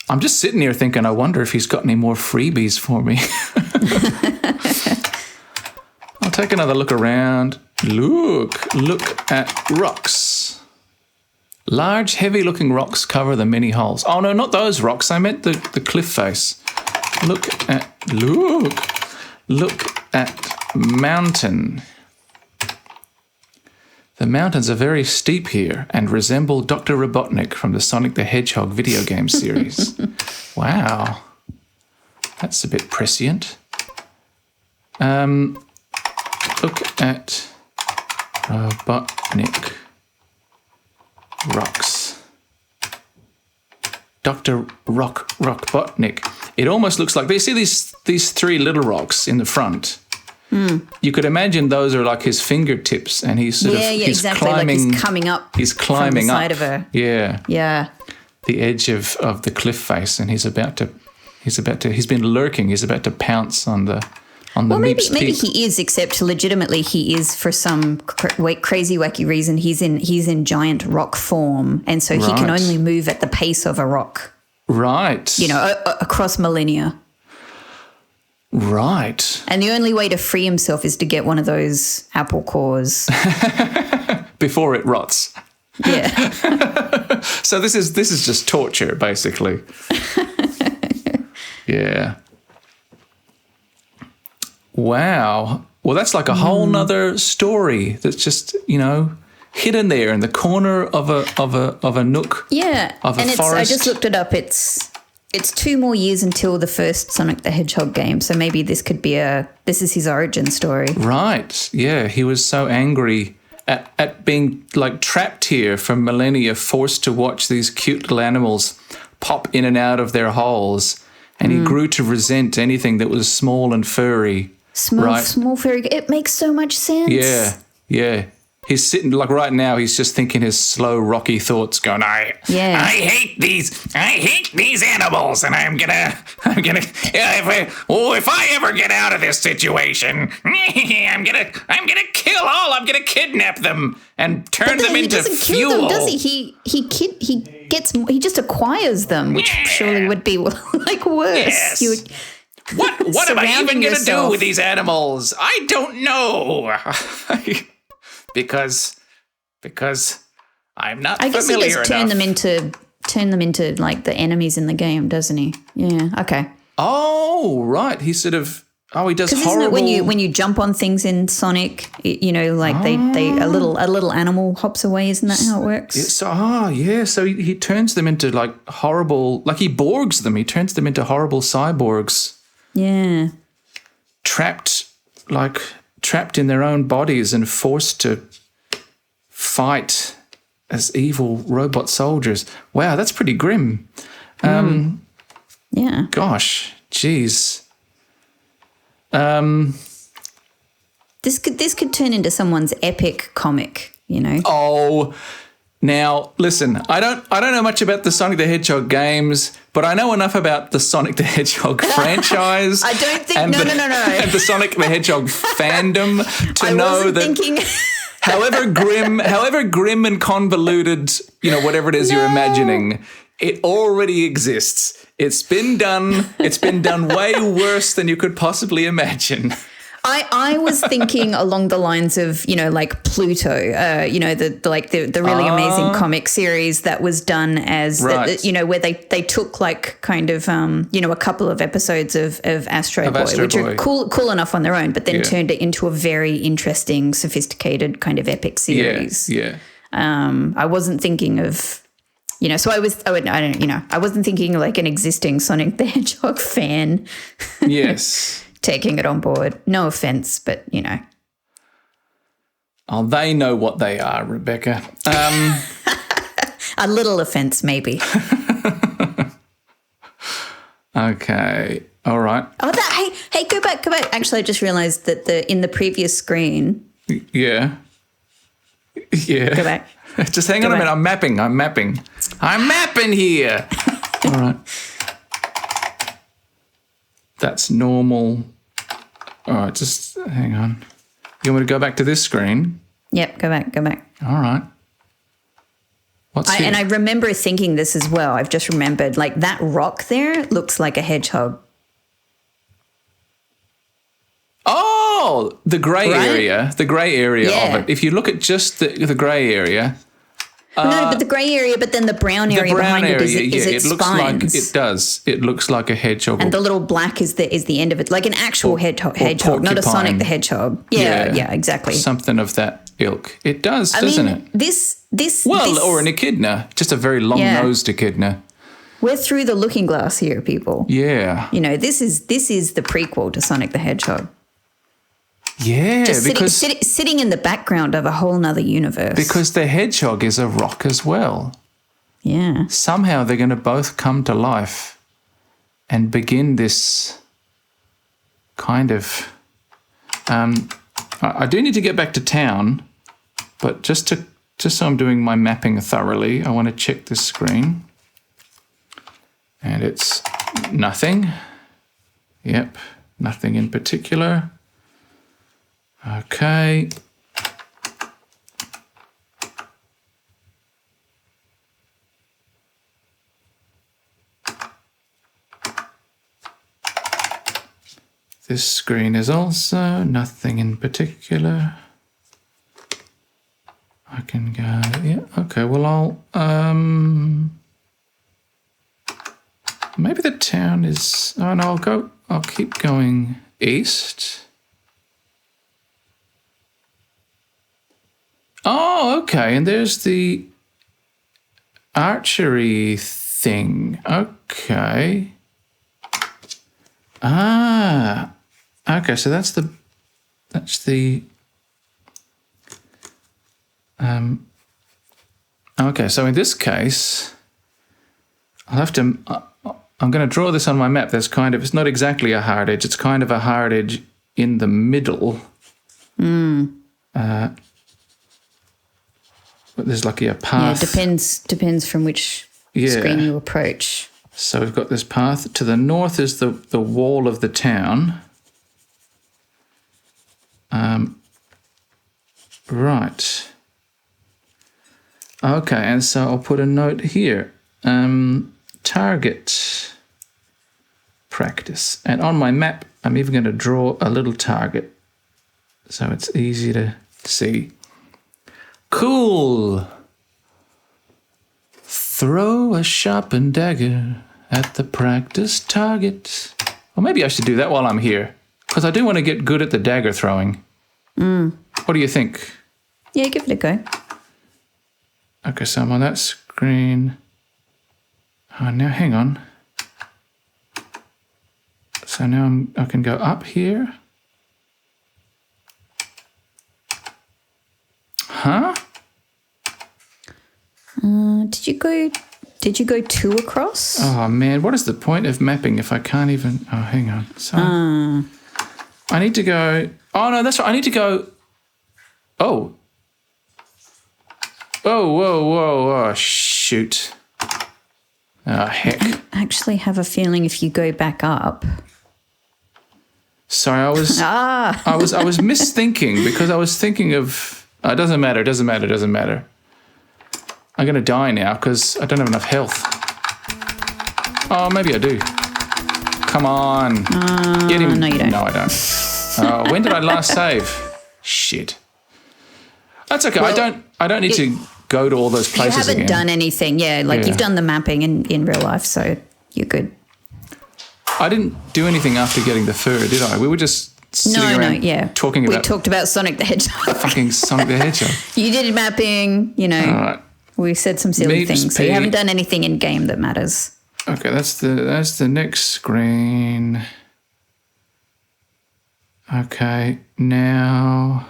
I'm just sitting here thinking, I wonder if he's got any more freebies for me. I'll take another look around. Look at rocks. Large, heavy-looking rocks cover the many holes. Oh, no, not those rocks. I meant the cliff face. Look at mountain. The mountains are very steep here and resemble Dr. Robotnik from the Sonic the Hedgehog video game series. Wow. That's a bit prescient. Look at Robotnik rocks. Dr. Robotnik. It almost looks like, you see these three little rocks in the front? You could imagine those are like his fingertips, and he's he's exactly. climbing. Like he's coming up. He's climbing from the side up. Of her. Yeah. The edge of the cliff face, and he's been lurking. He's about to pounce on the Meeps Peep. Maybe he is, except legitimately he is for some crazy wacky reason. He's in giant rock form, and so he can only move at the pace of a rock. Right. Across millennia. Right. And the only way to free himself is to get one of those apple cores before it rots. Yeah. So this is just torture, basically. Yeah. Wow. Well, that's like a whole nother story that's just, hidden there in the corner of a nook. Yeah. Of a forest. I just looked it up. It's 2 more years until the first Sonic the Hedgehog game, so maybe this is his origin story. Right. Yeah. He was so angry at being like trapped here for millennia, forced to watch these cute little animals pop in and out of their holes, and he grew to resent anything that was small and furry. Small furry. It makes so much sense. Yeah. He's sitting, like right now, he's just thinking his slow, rocky thoughts going, I hate these animals, and I'm gonna, if I ever get out of this situation, I'm gonna kidnap them and turn them into fuel. He doesn't kill them, does he? He just acquires them, which surely would be like worse. Yes. What am I even gonna do with these animals? I don't know. Because I'm not familiar enough. I guess he does turn them into like the enemies in the game, doesn't he? Yeah. Okay. Oh, right. He sort of. Oh, he does horrible. Isn't it when you jump on things in Sonic, like they a little animal hops away? Isn't that how it works? So he turns them into like horrible, like he Borgs them. He turns them into horrible cyborgs. Yeah. Trapped in their own bodies and forced to fight as evil robot soldiers. Wow, that's pretty grim. Yeah. Gosh, geez. This could turn into someone's epic comic, Oh, now listen. I don't know much about the Sonic the Hedgehog games, but I know enough about the Sonic the Hedgehog franchise. I don't think and no. And the Sonic the Hedgehog fandom to know that however grim and convoluted, whatever it is you're imagining, it already exists. It's been done. It's been done way worse than you could possibly imagine. I was thinking along the lines of, like Pluto, the really amazing comic series that was done as, where they took like kind of, a couple of episodes of Astro Boy, which are cool enough on their own, but then turned it into a very interesting, sophisticated kind of epic series. Yeah. I wasn't thinking of, I wasn't thinking like an existing Sonic the Hedgehog fan. Yes. Taking it on board. No offense, but Oh, they know what they are, Rebecca. A little offense, maybe. Okay. All right. Oh, hey, go back. Actually, I just realized that in the previous screen. Yeah. Yeah. Go back. Just hang on a minute. I'm mapping here. All right. That's normal. All right, just hang on. You want me to go back to this screen? Yep, go back. All right. What's here? And I remember thinking this as well. I've just remembered, like, that rock there looks like a hedgehog. Oh, the grey area. The grey area Yeah. of it. If you look at just the grey area. No, but the grey area, but then the brown area The brown behind area, it is its looks like spines. it does. It looks like a hedgehog. And the little black is the end of it, like an actual hedgehog, not a Sonic porcupine. the Hedgehog. Yeah, exactly. Something of that ilk. It does, doesn't it? This Or an echidna, just a very long-nosed echidna. we're through the looking glass here, people. Yeah. You know, this is the prequel to Sonic the Hedgehog. Yeah, Just because sitting in the background of a whole nother universe. because the hedgehog is a rock as well. Yeah. Somehow they're going to both come to life and begin this kind of... I do need to get back to town, but just so I'm doing my mapping thoroughly, I want to check this screen. And it's nothing. Yep, nothing in particular. Okay. This screen is also nothing in particular. I can go, yeah, okay, well maybe the town is, oh no, I'll keep going east. Oh, okay, and there's the archery thing. Okay. Okay, so that's the okay, so in this case, I'll have to, I'm going to draw this on my map. There's kind of, it's not exactly a hard edge, it's kind of a hard edge in the middle. But there's like a path. Yeah, depends from which screen you approach. So we've got this path. To the north is the wall of the town. Right. Okay, and so I'll put a note here. Target practice. And on my map, I'm even going to draw a little target so it's easy to see. Cool. Throw a sharpened dagger at the practice target. Well, maybe I should do that while I'm here, because I do want to get good at the dagger throwing. What do you think? Yeah, give it a go. Okay, so I'm on that screen. Oh, now hang on. So now I can go up here. Huh? Did you go 2 across? Oh man, what is the point of mapping if I can't even? Oh, hang on. So I need to go. Oh no, that's right. I need to go. Oh. Oh, shoot. Oh, heck. I actually have a feeling if you go back up. Sorry, I was misthinking because I was thinking of. It doesn't matter. I'm going to die now because I don't have enough health. Oh, maybe I do. Come on. Get him. No, you don't. No, I don't. When did I last save? Shit. That's okay. Well, I don't need to go to all those places You haven't again. done anything. Yeah, like you've done the mapping in real life, so you're good. I didn't do anything after getting the fur, did I? We were just sitting around talking about... We talked about Sonic the Hedgehog. Fucking Sonic the Hedgehog. You did mapping, you know. All right. We said some silly Meeps things. So you Peep. haven't done anything in game that matters. Okay, that's the next screen. Okay, now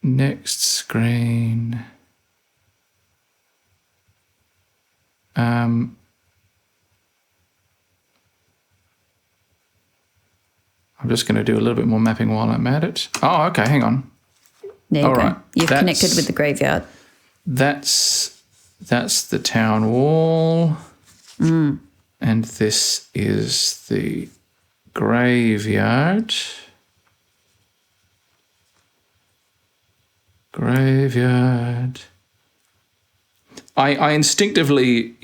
next screen. I'm just going to do a little bit more mapping while I'm at it. Oh, okay, hang on. There you All go. right, You've connected with the graveyard. That's the town wall. And this is the graveyard. Graveyard. I instinctively,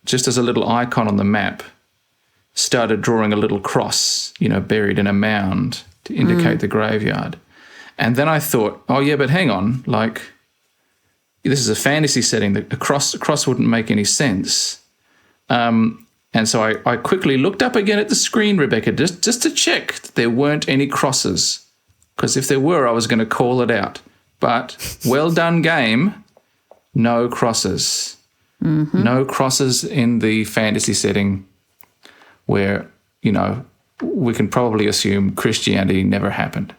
just as a little icon on the map, started drawing a little cross, buried in a mound to indicate the graveyard. And then I thought, oh yeah, but hang on, this is a fantasy setting. A cross wouldn't make any sense. And so I quickly looked up again at the screen, Rebecca, just to check that there weren't any crosses. Because if there were, I was going to call it out. But well done, game. No crosses. Mm-hmm. No crosses in the fantasy setting where, we can probably assume Christianity never happened.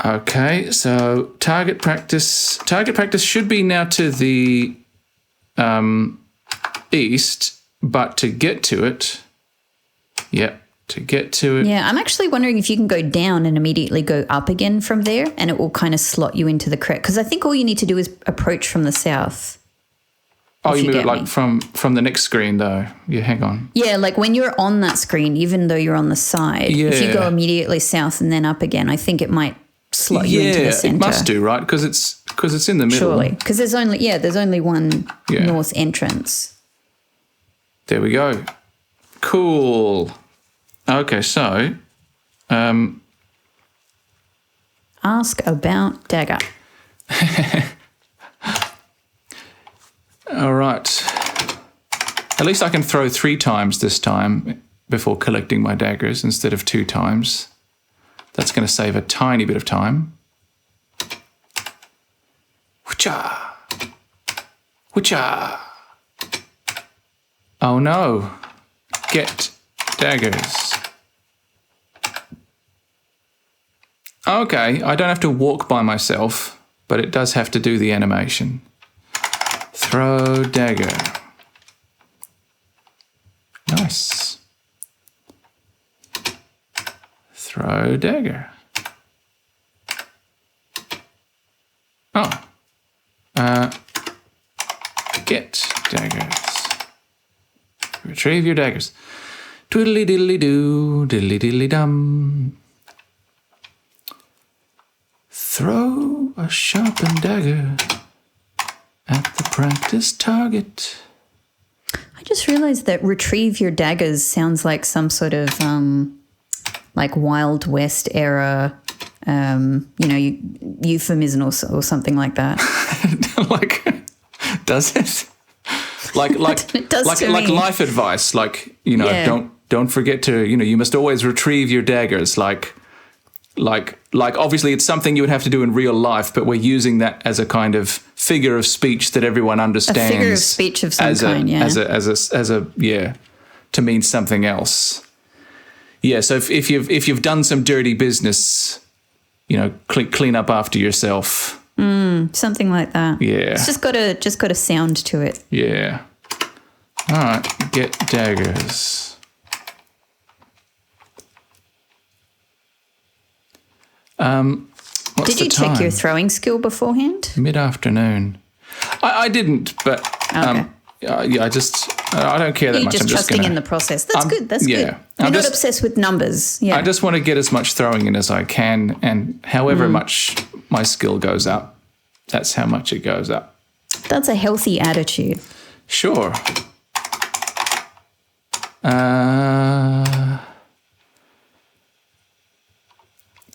Okay, so target practice. Target practice should be now to the east, but to get to it, Yeah, I'm actually wondering if you can go down and immediately go up again from there, and it will kind of slot you into the correct. Because I think all you need to do is approach from the south. Oh, you mean like from the next screen though? Yeah, hang on. Yeah, like when you're on that screen, even though you're on the side, if you go immediately south and then up again, I think it might slot you into the center. Yeah, it must do, right? Because it's in the middle. Surely, because there's only one north entrance. There we go. Cool. Okay, so ask about Dagger. All right. At least I can throw 3 times this time before collecting my daggers instead of 2 times. That's going to save a tiny bit of time. Whoocha! Whoocha! Oh no. Get daggers. Okay, I don't have to walk by myself, but it does have to do the animation. Throw dagger. Nice. Throw dagger. Oh. Get daggers. Retrieve your daggers. Twiddly diddly doo, diddly diddly dum. Throw a sharpened dagger at the practice target. I just realized that retrieve your daggers sounds like some sort of like Wild West era, euphemism or something like that. Does it? It does like life advice, don't forget to, you must always retrieve your daggers, like obviously it's something you would have to do in real life, but we're using that as a kind of figure of speech that everyone understands. A figure of speech of some kind, yeah. To mean something else. Yeah, so if you've done some dirty business, clean up after yourself. Something like that. Yeah. It's just got a sound to it. Yeah. All right, get daggers. Did you check your throwing skill beforehand? Mid-afternoon. I didn't, but okay. I don't care that You're much. just trusting in the process. That's good. That's good. You're not obsessed with numbers. Yeah. I just want to get as much throwing in as I can, and however much my skill goes up, that's how much it goes up. That's a healthy attitude. Sure.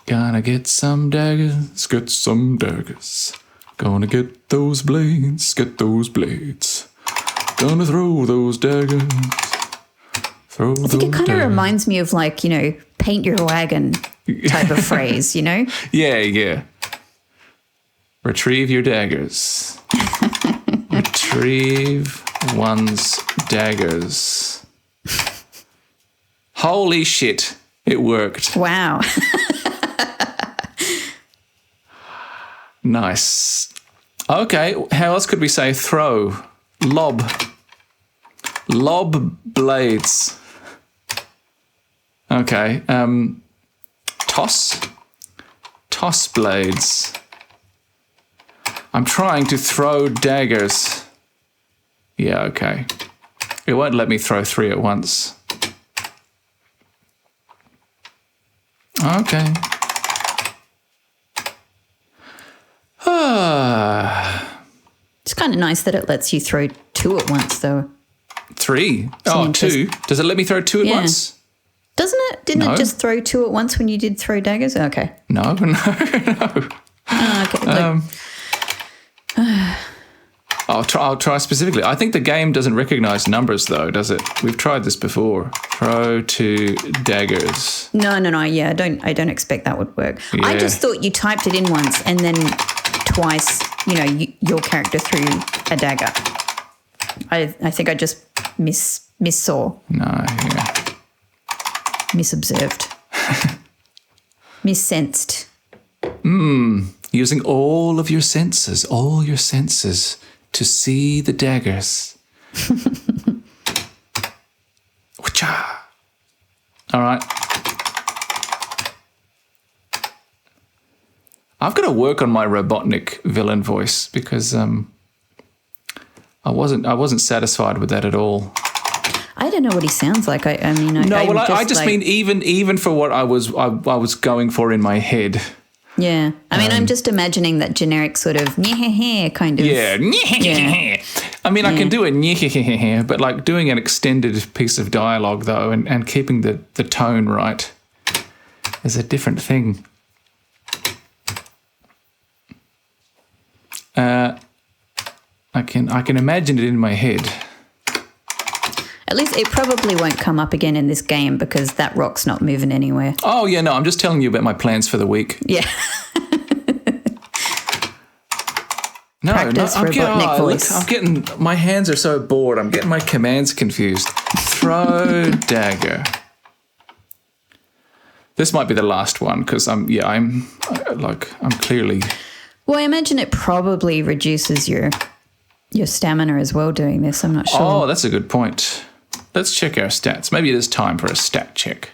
Gonna get some daggers, get some daggers. Gonna get those blades, get those blades. Gonna throw those daggers. I think it kind of reminds me of paint your wagon type of phrase, Yeah. Retrieve your daggers. Retrieve one's daggers. Holy shit, it worked. Wow. Nice. Okay, how else could we say throw? Lob blades. Okay, toss blades. I'm trying to throw daggers. Yeah, okay. It won't let me throw 3 at once. Okay. It's kind of nice that it lets you throw 2 at once, though. 3? Oh, 2? Does it let me throw 2 at once? Doesn't it? Didn't it just throw 2 at once when you did throw daggers? Okay. No. Okay. I'll try specifically. I think the game doesn't recognize numbers, though, does it? We've tried this before. Throw 2 daggers. No. Yeah, I don't expect that would work. Yeah. I just thought you typed it in once and then twice, your character threw a dagger. I think I just missaw. No, yeah. Misobserved. Missensed. Using all your senses to see the daggers. Whatcha? All right. I've got to work on my Robotnik villain voice because I wasn't satisfied with that at all. I don't know what he sounds like. I mean even for what I was going for in my head. Yeah. I'm just imagining that generic sort of kind of. Yeah. I mean, I can do a but like doing an extended piece of dialogue though and keeping the tone right is a different thing. I can imagine it in my head. At least it probably won't come up again in this game because that rock's not moving anywhere. Oh, yeah, no, I'm just telling you about my plans for the week. Yeah. Practice Robotnik voice. I'm getting, my hands are so bored. I'm getting my commands confused. Throw dagger. This might be the last one because I'm clearly. Well, I imagine it probably reduces your stamina as well doing this. I'm not sure. Oh, that's a good point. Let's check our stats. Maybe it is time for a stat check.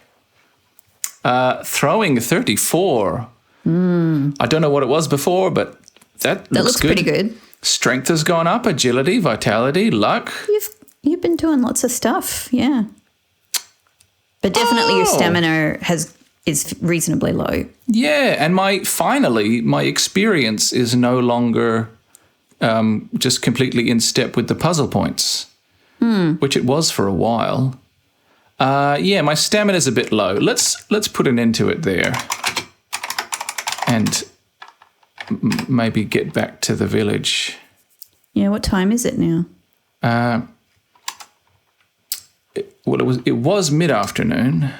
Throwing 34. I don't know what it was before, but that looks good. Pretty good. Strength has gone up, agility, vitality, luck. You've been doing lots of stuff, yeah. But definitely your stamina is reasonably low. Yeah, and my experience is no longer just completely in step with the puzzle points, which it was for a while. My stamina's a bit low. Let's put an end to it there, and maybe get back to the village. Yeah, what time is it now? It was mid-afternoon.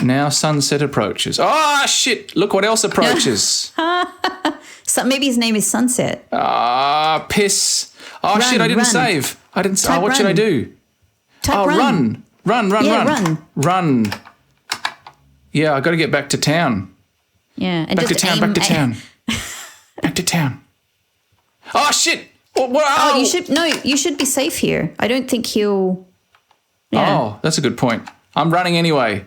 Now sunset approaches. Oh, shit! Look what else approaches. So maybe his name is Sunset. Ah, piss. Oh, shit, I didn't save. I didn't save. What should I do? Type run. Run. Run. Yeah, I got to get back to town. Yeah. And Back to town. Oh, shit. What? You should be safe here. I don't think he'll. Yeah. Oh, that's a good point. I'm running anyway.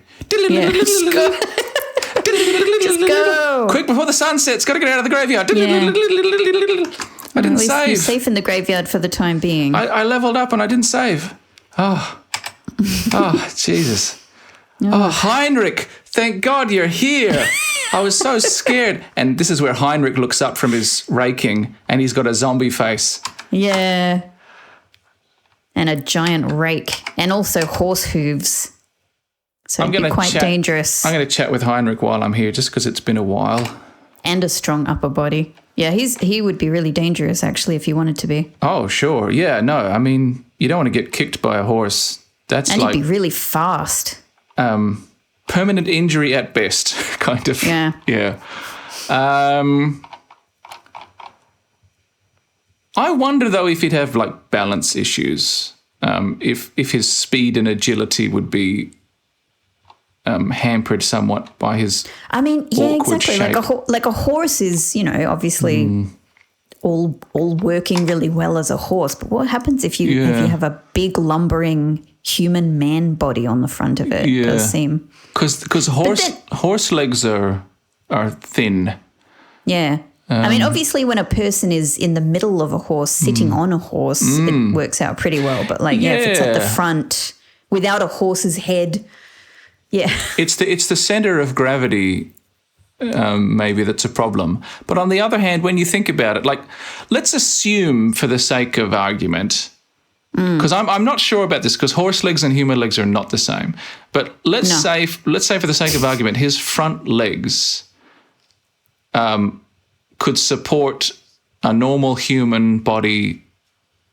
Yeah. Just go. Just go. Quick before the sun sets. Got to get out of the graveyard. Yeah. I didn't At least save. you're safe in the graveyard for the time being. I leveled up and I didn't save. Oh, Jesus. Oh, Heinrich, thank God you're here. I was so scared. And this is where Heinrich looks up from his raking and he's got a zombie face. Yeah. And a giant rake. And also horse hooves. So it'd be quite dangerous. I'm going to chat with Heinrich while I'm here just because it's been a while. And a strong upper body. Yeah, he would be really dangerous, actually, if you wanted to be. Oh, sure. Yeah, no, I mean, you don't want to get kicked by a horse. That's and like... he'd be really fast. Permanent injury at best, kind of. Yeah. Yeah. I wonder, though, if he'd have, like, balance issues. If his speed and agility would be hampered somewhat by his exactly. Shape. Like a horse is, obviously all working really well as a horse. But what happens if you have a big lumbering human man body on the front of it? Yeah. It does seem because horse legs are thin. Yeah. I mean, obviously, when a person is in the middle of a horse, sitting on a horse, it works out pretty well. But like, if it's at the front without a horse's head, it's the center of gravity. Maybe that's a problem. But on the other hand, when you think about it, like, let's assume for the sake of argument, because I'm not sure about this, because horse legs and human legs are not the same. But let's say for the sake of argument, his front legs could support a normal human body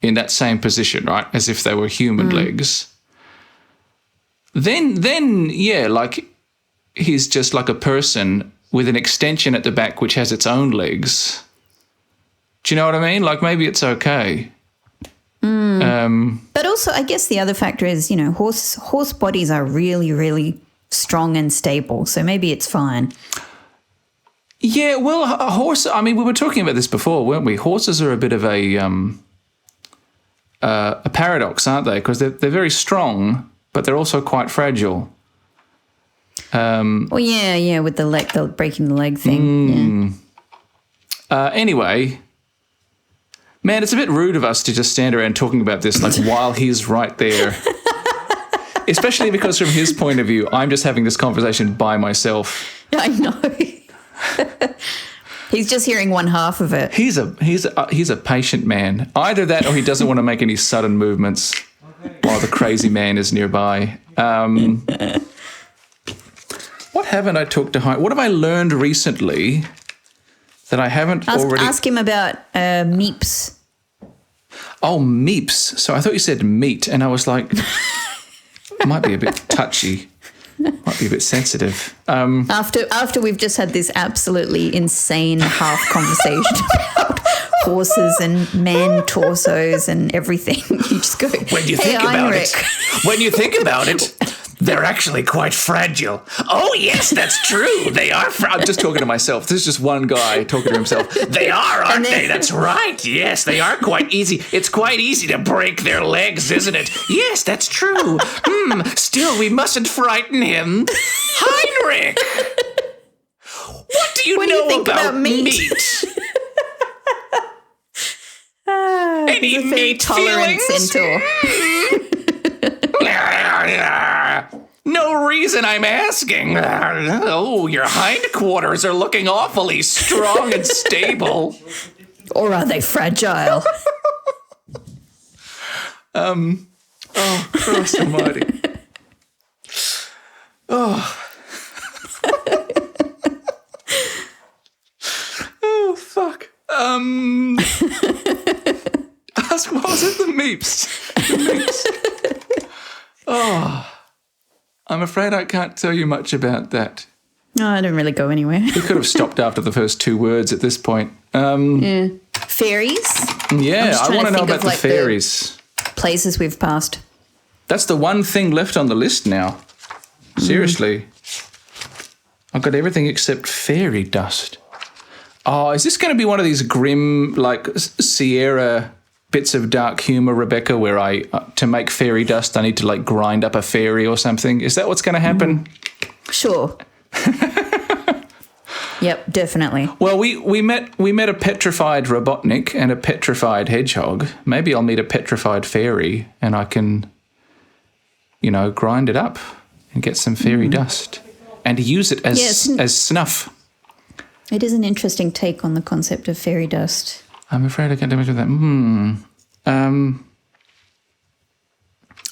in that same position, right? As if they were human legs. Then like, he's just like a person with an extension at the back which has its own legs. Do you know what I mean? Like, maybe it's okay. But also, I guess the other factor is, horse bodies are really, really strong and stable. So maybe it's fine. Yeah, well, a horse, I mean, we were talking about this before, weren't we? Horses are a bit of a paradox, aren't they? Because they're very strong, but they're also quite fragile. Well, yeah, with the breaking the leg thing. Anyway, man, it's a bit rude of us to just stand around talking about this like while he's right there. Especially because from his point of view, I'm just having this conversation by myself. I know. He's just hearing one half of it. He's a patient man. Either that or he doesn't want to make any sudden movements while the crazy man is nearby. What haven't I talked to Heinrich? What have I learned recently that I haven't already... Ask him about Meeps. Oh, Meeps. So I thought you said meat, and I was like, might be a bit touchy. Might be a bit sensitive. After we've just had this absolutely insane half conversation about horses and man torsos and everything, you just go, When you think about it, they're actually quite fragile. Oh, yes, that's true. They are I'm just talking to myself. This is just one guy talking to himself. They are, aren't they? That's right. Yes, they are quite easy. It's quite easy to break their legs, isn't it? Yes, that's true. Still, we mustn't frighten him. Heinrich! What do you know about meat? Any meat tolerant feelings? centaur. No reason I'm asking. Oh, your hindquarters are looking awfully strong and stable. Or are they fragile? Oh, Christ almighty. Oh. Oh, fuck. Ask, what was it? The Meeps. Oh. I'm afraid I can't tell you much about that. No, I don't really go anywhere. We could have stopped after the first two words at this point. Yeah. Fairies? Yeah, I want to know about the fairies. Places we've passed. That's the one thing left on the list now. Seriously. I've got everything except fairy dust. Oh, is this going to be one of these grim, like, Sierra bits of dark humour, Rebecca, where to make fairy dust, I need to, like, grind up a fairy or something? Is that what's going to happen? Sure. Yep, definitely. Well, we met a petrified Robotnik and a petrified Hedgehog. Maybe I'll meet a petrified fairy and I can, grind it up and get some fairy dust and use it as snuff. It is an interesting take on the concept of fairy dust. I'm afraid I can't do much of that.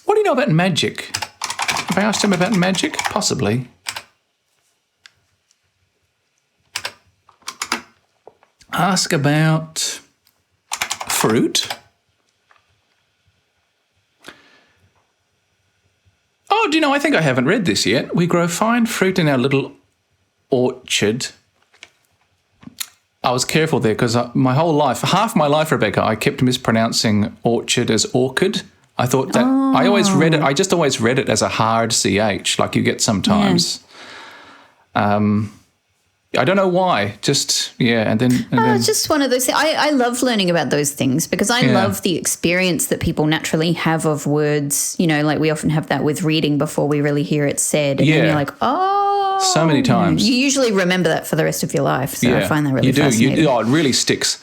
What do you know about magic? Have I asked him about magic? Possibly. Ask about fruit. Oh, do you know, I think I haven't read this yet. We grow fine fruit in our little orchard. I was careful there because my whole life, half my life, Rebecca, I kept mispronouncing orchard as orchid. I thought that I just always read it as a hard CH, like you get sometimes. I don't know why. And then it's just one of those things. I love learning about those things because I love the experience that people naturally have of words. Like we often have that with reading before we really hear it said. And then you're like, oh, So many times. You usually remember that for the rest of your life, so I find that really you do. fascinating. Oh, it really sticks.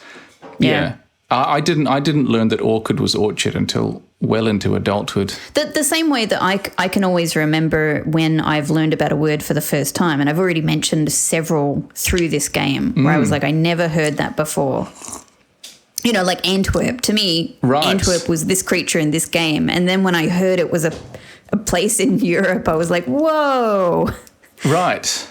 Yeah. I didn't learn that orchid was orchard until well into adulthood. The same way that I can always remember when I've learned about a word for the first time, and I've already mentioned several through this game where I was like, I never heard that before. You know, like Antwerp. To me, Antwerp was this creature in this game, and then when I heard it was a place in Europe, I was like, whoa. Right.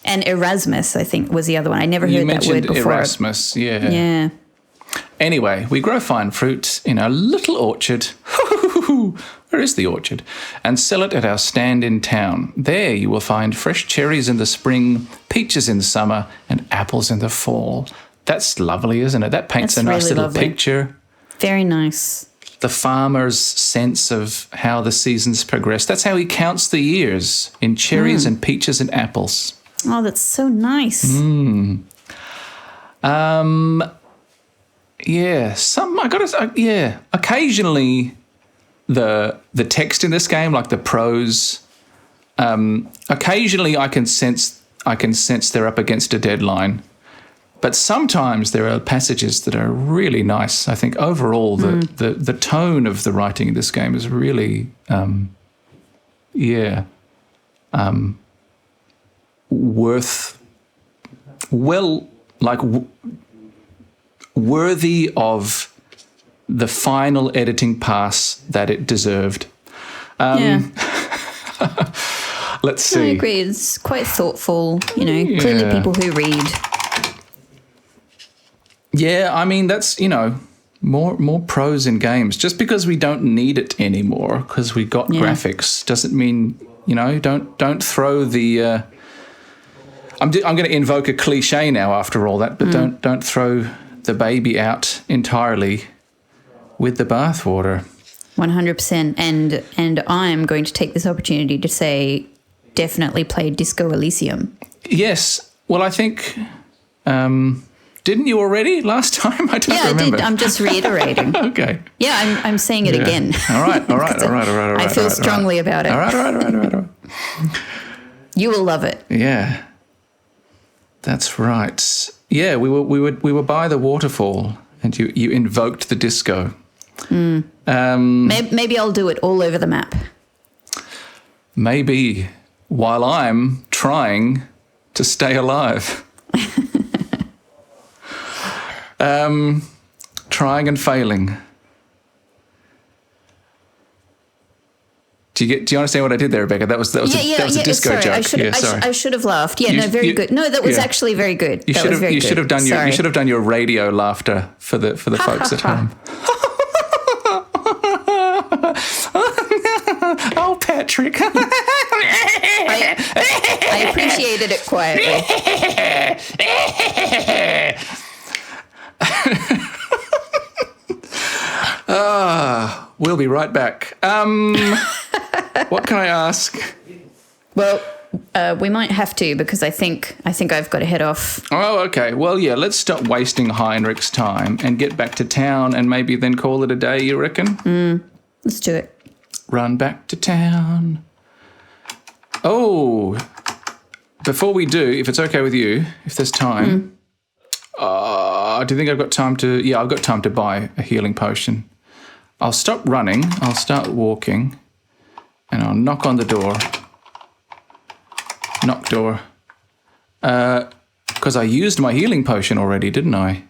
And Erasmus, I think, was the other one. I never heard that word before. You mentioned Erasmus, yeah. Yeah. Anyway, we grow fine fruit in our little orchard. Where is the orchard? And sell it at our stand in town. There you will find fresh cherries in the spring, peaches in the summer, and apples in the fall. That's lovely, isn't it? That paints a nice little picture. Very nice. The farmer's sense of how the seasons progress. That's how he counts the years, in cherries and peaches and apples. Oh, that's so nice. Occasionally, the text in this game, like the prose, occasionally I can sense they're up against a deadline. But sometimes there are passages that are really nice. I think overall the tone of the writing in this game is really, worthy of the final editing pass that it deserved. Let's see. I agree. It's quite thoughtful, you know, clearly people who read. Yeah, I mean, that's, you know, more prose in games. Just because we don't need it anymore because we got graphics doesn't mean, you know, don't throw the... I'm going to invoke a cliche now after all that, but don't throw the baby out entirely with the bathwater. 100%. And I'm going to take this opportunity to say definitely play Disco Elysium. Yes. Well, I think... didn't you already last time? I don't remember. I did. I'm just reiterating. Okay. Yeah, I'm saying it again. All right. I feel strongly about it. All right. You will love it. Yeah. That's right. Yeah, we were by the waterfall, and you invoked the disco. Maybe I'll do it all over the map. Maybe while I'm trying to stay alive. Trying and failing. Do you understand what I did there, Rebecca? That was a disco joke. I should have laughed. Yeah, very good. No, that was actually very good. You should have done your radio laughter for the folks at home. Oh, Patrick. I appreciated it quietly. We'll be right back. What can I ask? Well, we might have to because I think I've got to head off. Oh, okay. Well, yeah, let's stop wasting Heinrich's time and get back to town and maybe then call it a day, you reckon? Let's do it. Run back to town. Oh, before we do, if it's okay with you, if there's time, do you think I've got time to... Yeah, I've got time to buy a healing potion. I'll stop running, I'll start walking, and I'll knock on the door. Knock door. Because I used my healing potion already, didn't I?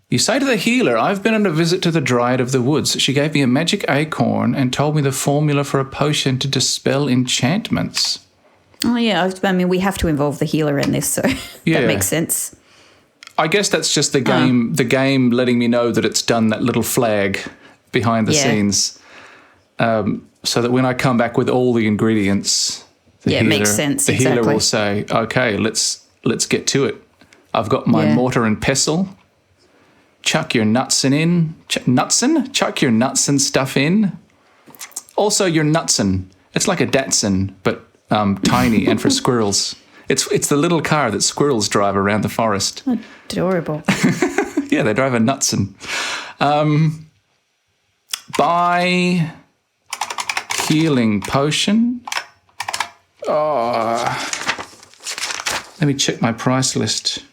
You say to the healer, I've been on a visit to the Dryad of the Woods. She gave me a magic acorn and told me the formula for a potion to dispel enchantments. Oh, yeah. I mean, we have to involve the healer in this, so that makes sense. I guess that's just the game letting me know that it's done that little flag behind the scenes, so that when I come back with all the ingredients, it makes sense. The healer will say, "Okay, let's get to it. I've got my mortar and pestle. Chuck your nutsin in. Chuck your nutsin stuff in. Also, your nutsin. It's like a Datsun, but tiny and for squirrels." It's the little car that squirrels drive around the forest. Adorable. Yeah, they drive a Nutson. By healing potion. Oh, let me check my price list.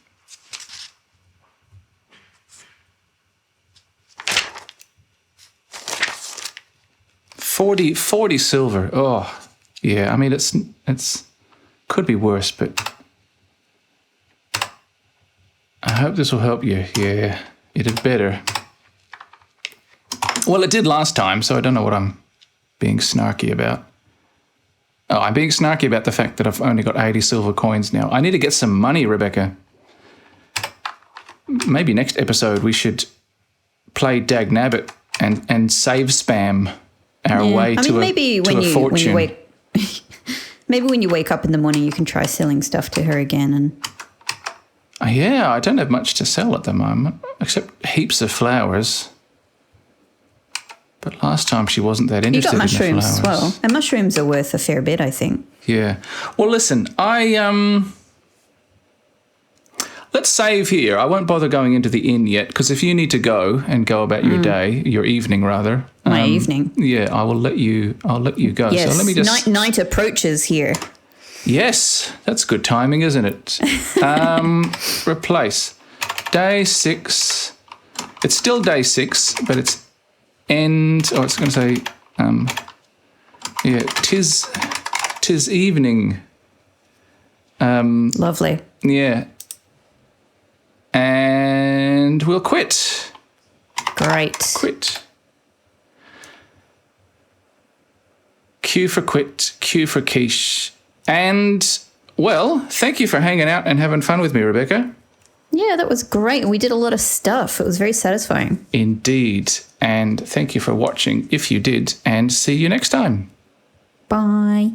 $40 silver. Oh, yeah. I mean, it's could be worse, but I hope this will help you. Yeah, it had better. Well, it did last time, so I don't know what I'm being snarky about. Oh, I'm being snarky about the fact that I've only got 80 silver coins now. I need to get some money, Rebecca. Maybe next episode we should play Dag Nabbit and save spam our way to a fortune. Maybe when you wake up in the morning, you can try selling stuff to her again. And yeah, I don't have much to sell at the moment, except heaps of flowers. But last time she wasn't that interested in the flowers. You got mushrooms as well. And mushrooms are worth a fair bit, I think. Yeah. Well, listen, let's save here. I won't bother going into the inn yet, because if you need to go and go about your day, your evening rather. My evening. Yeah, I'll let you go. Yes, so let me just night approaches here. Yes, that's good timing, isn't it? Replace. Day 6. It's still day 6, but it's end. Oh, it's going to say, yeah, tis evening. Lovely. Yeah. And we'll quit. Great. Quit. Q for quit, Q for quiche. And, well, thank you for hanging out and having fun with me, Rebecca. Yeah, that was great. We did a lot of stuff. It was very satisfying. Indeed. And thank you for watching if you did. And see you next time. Bye.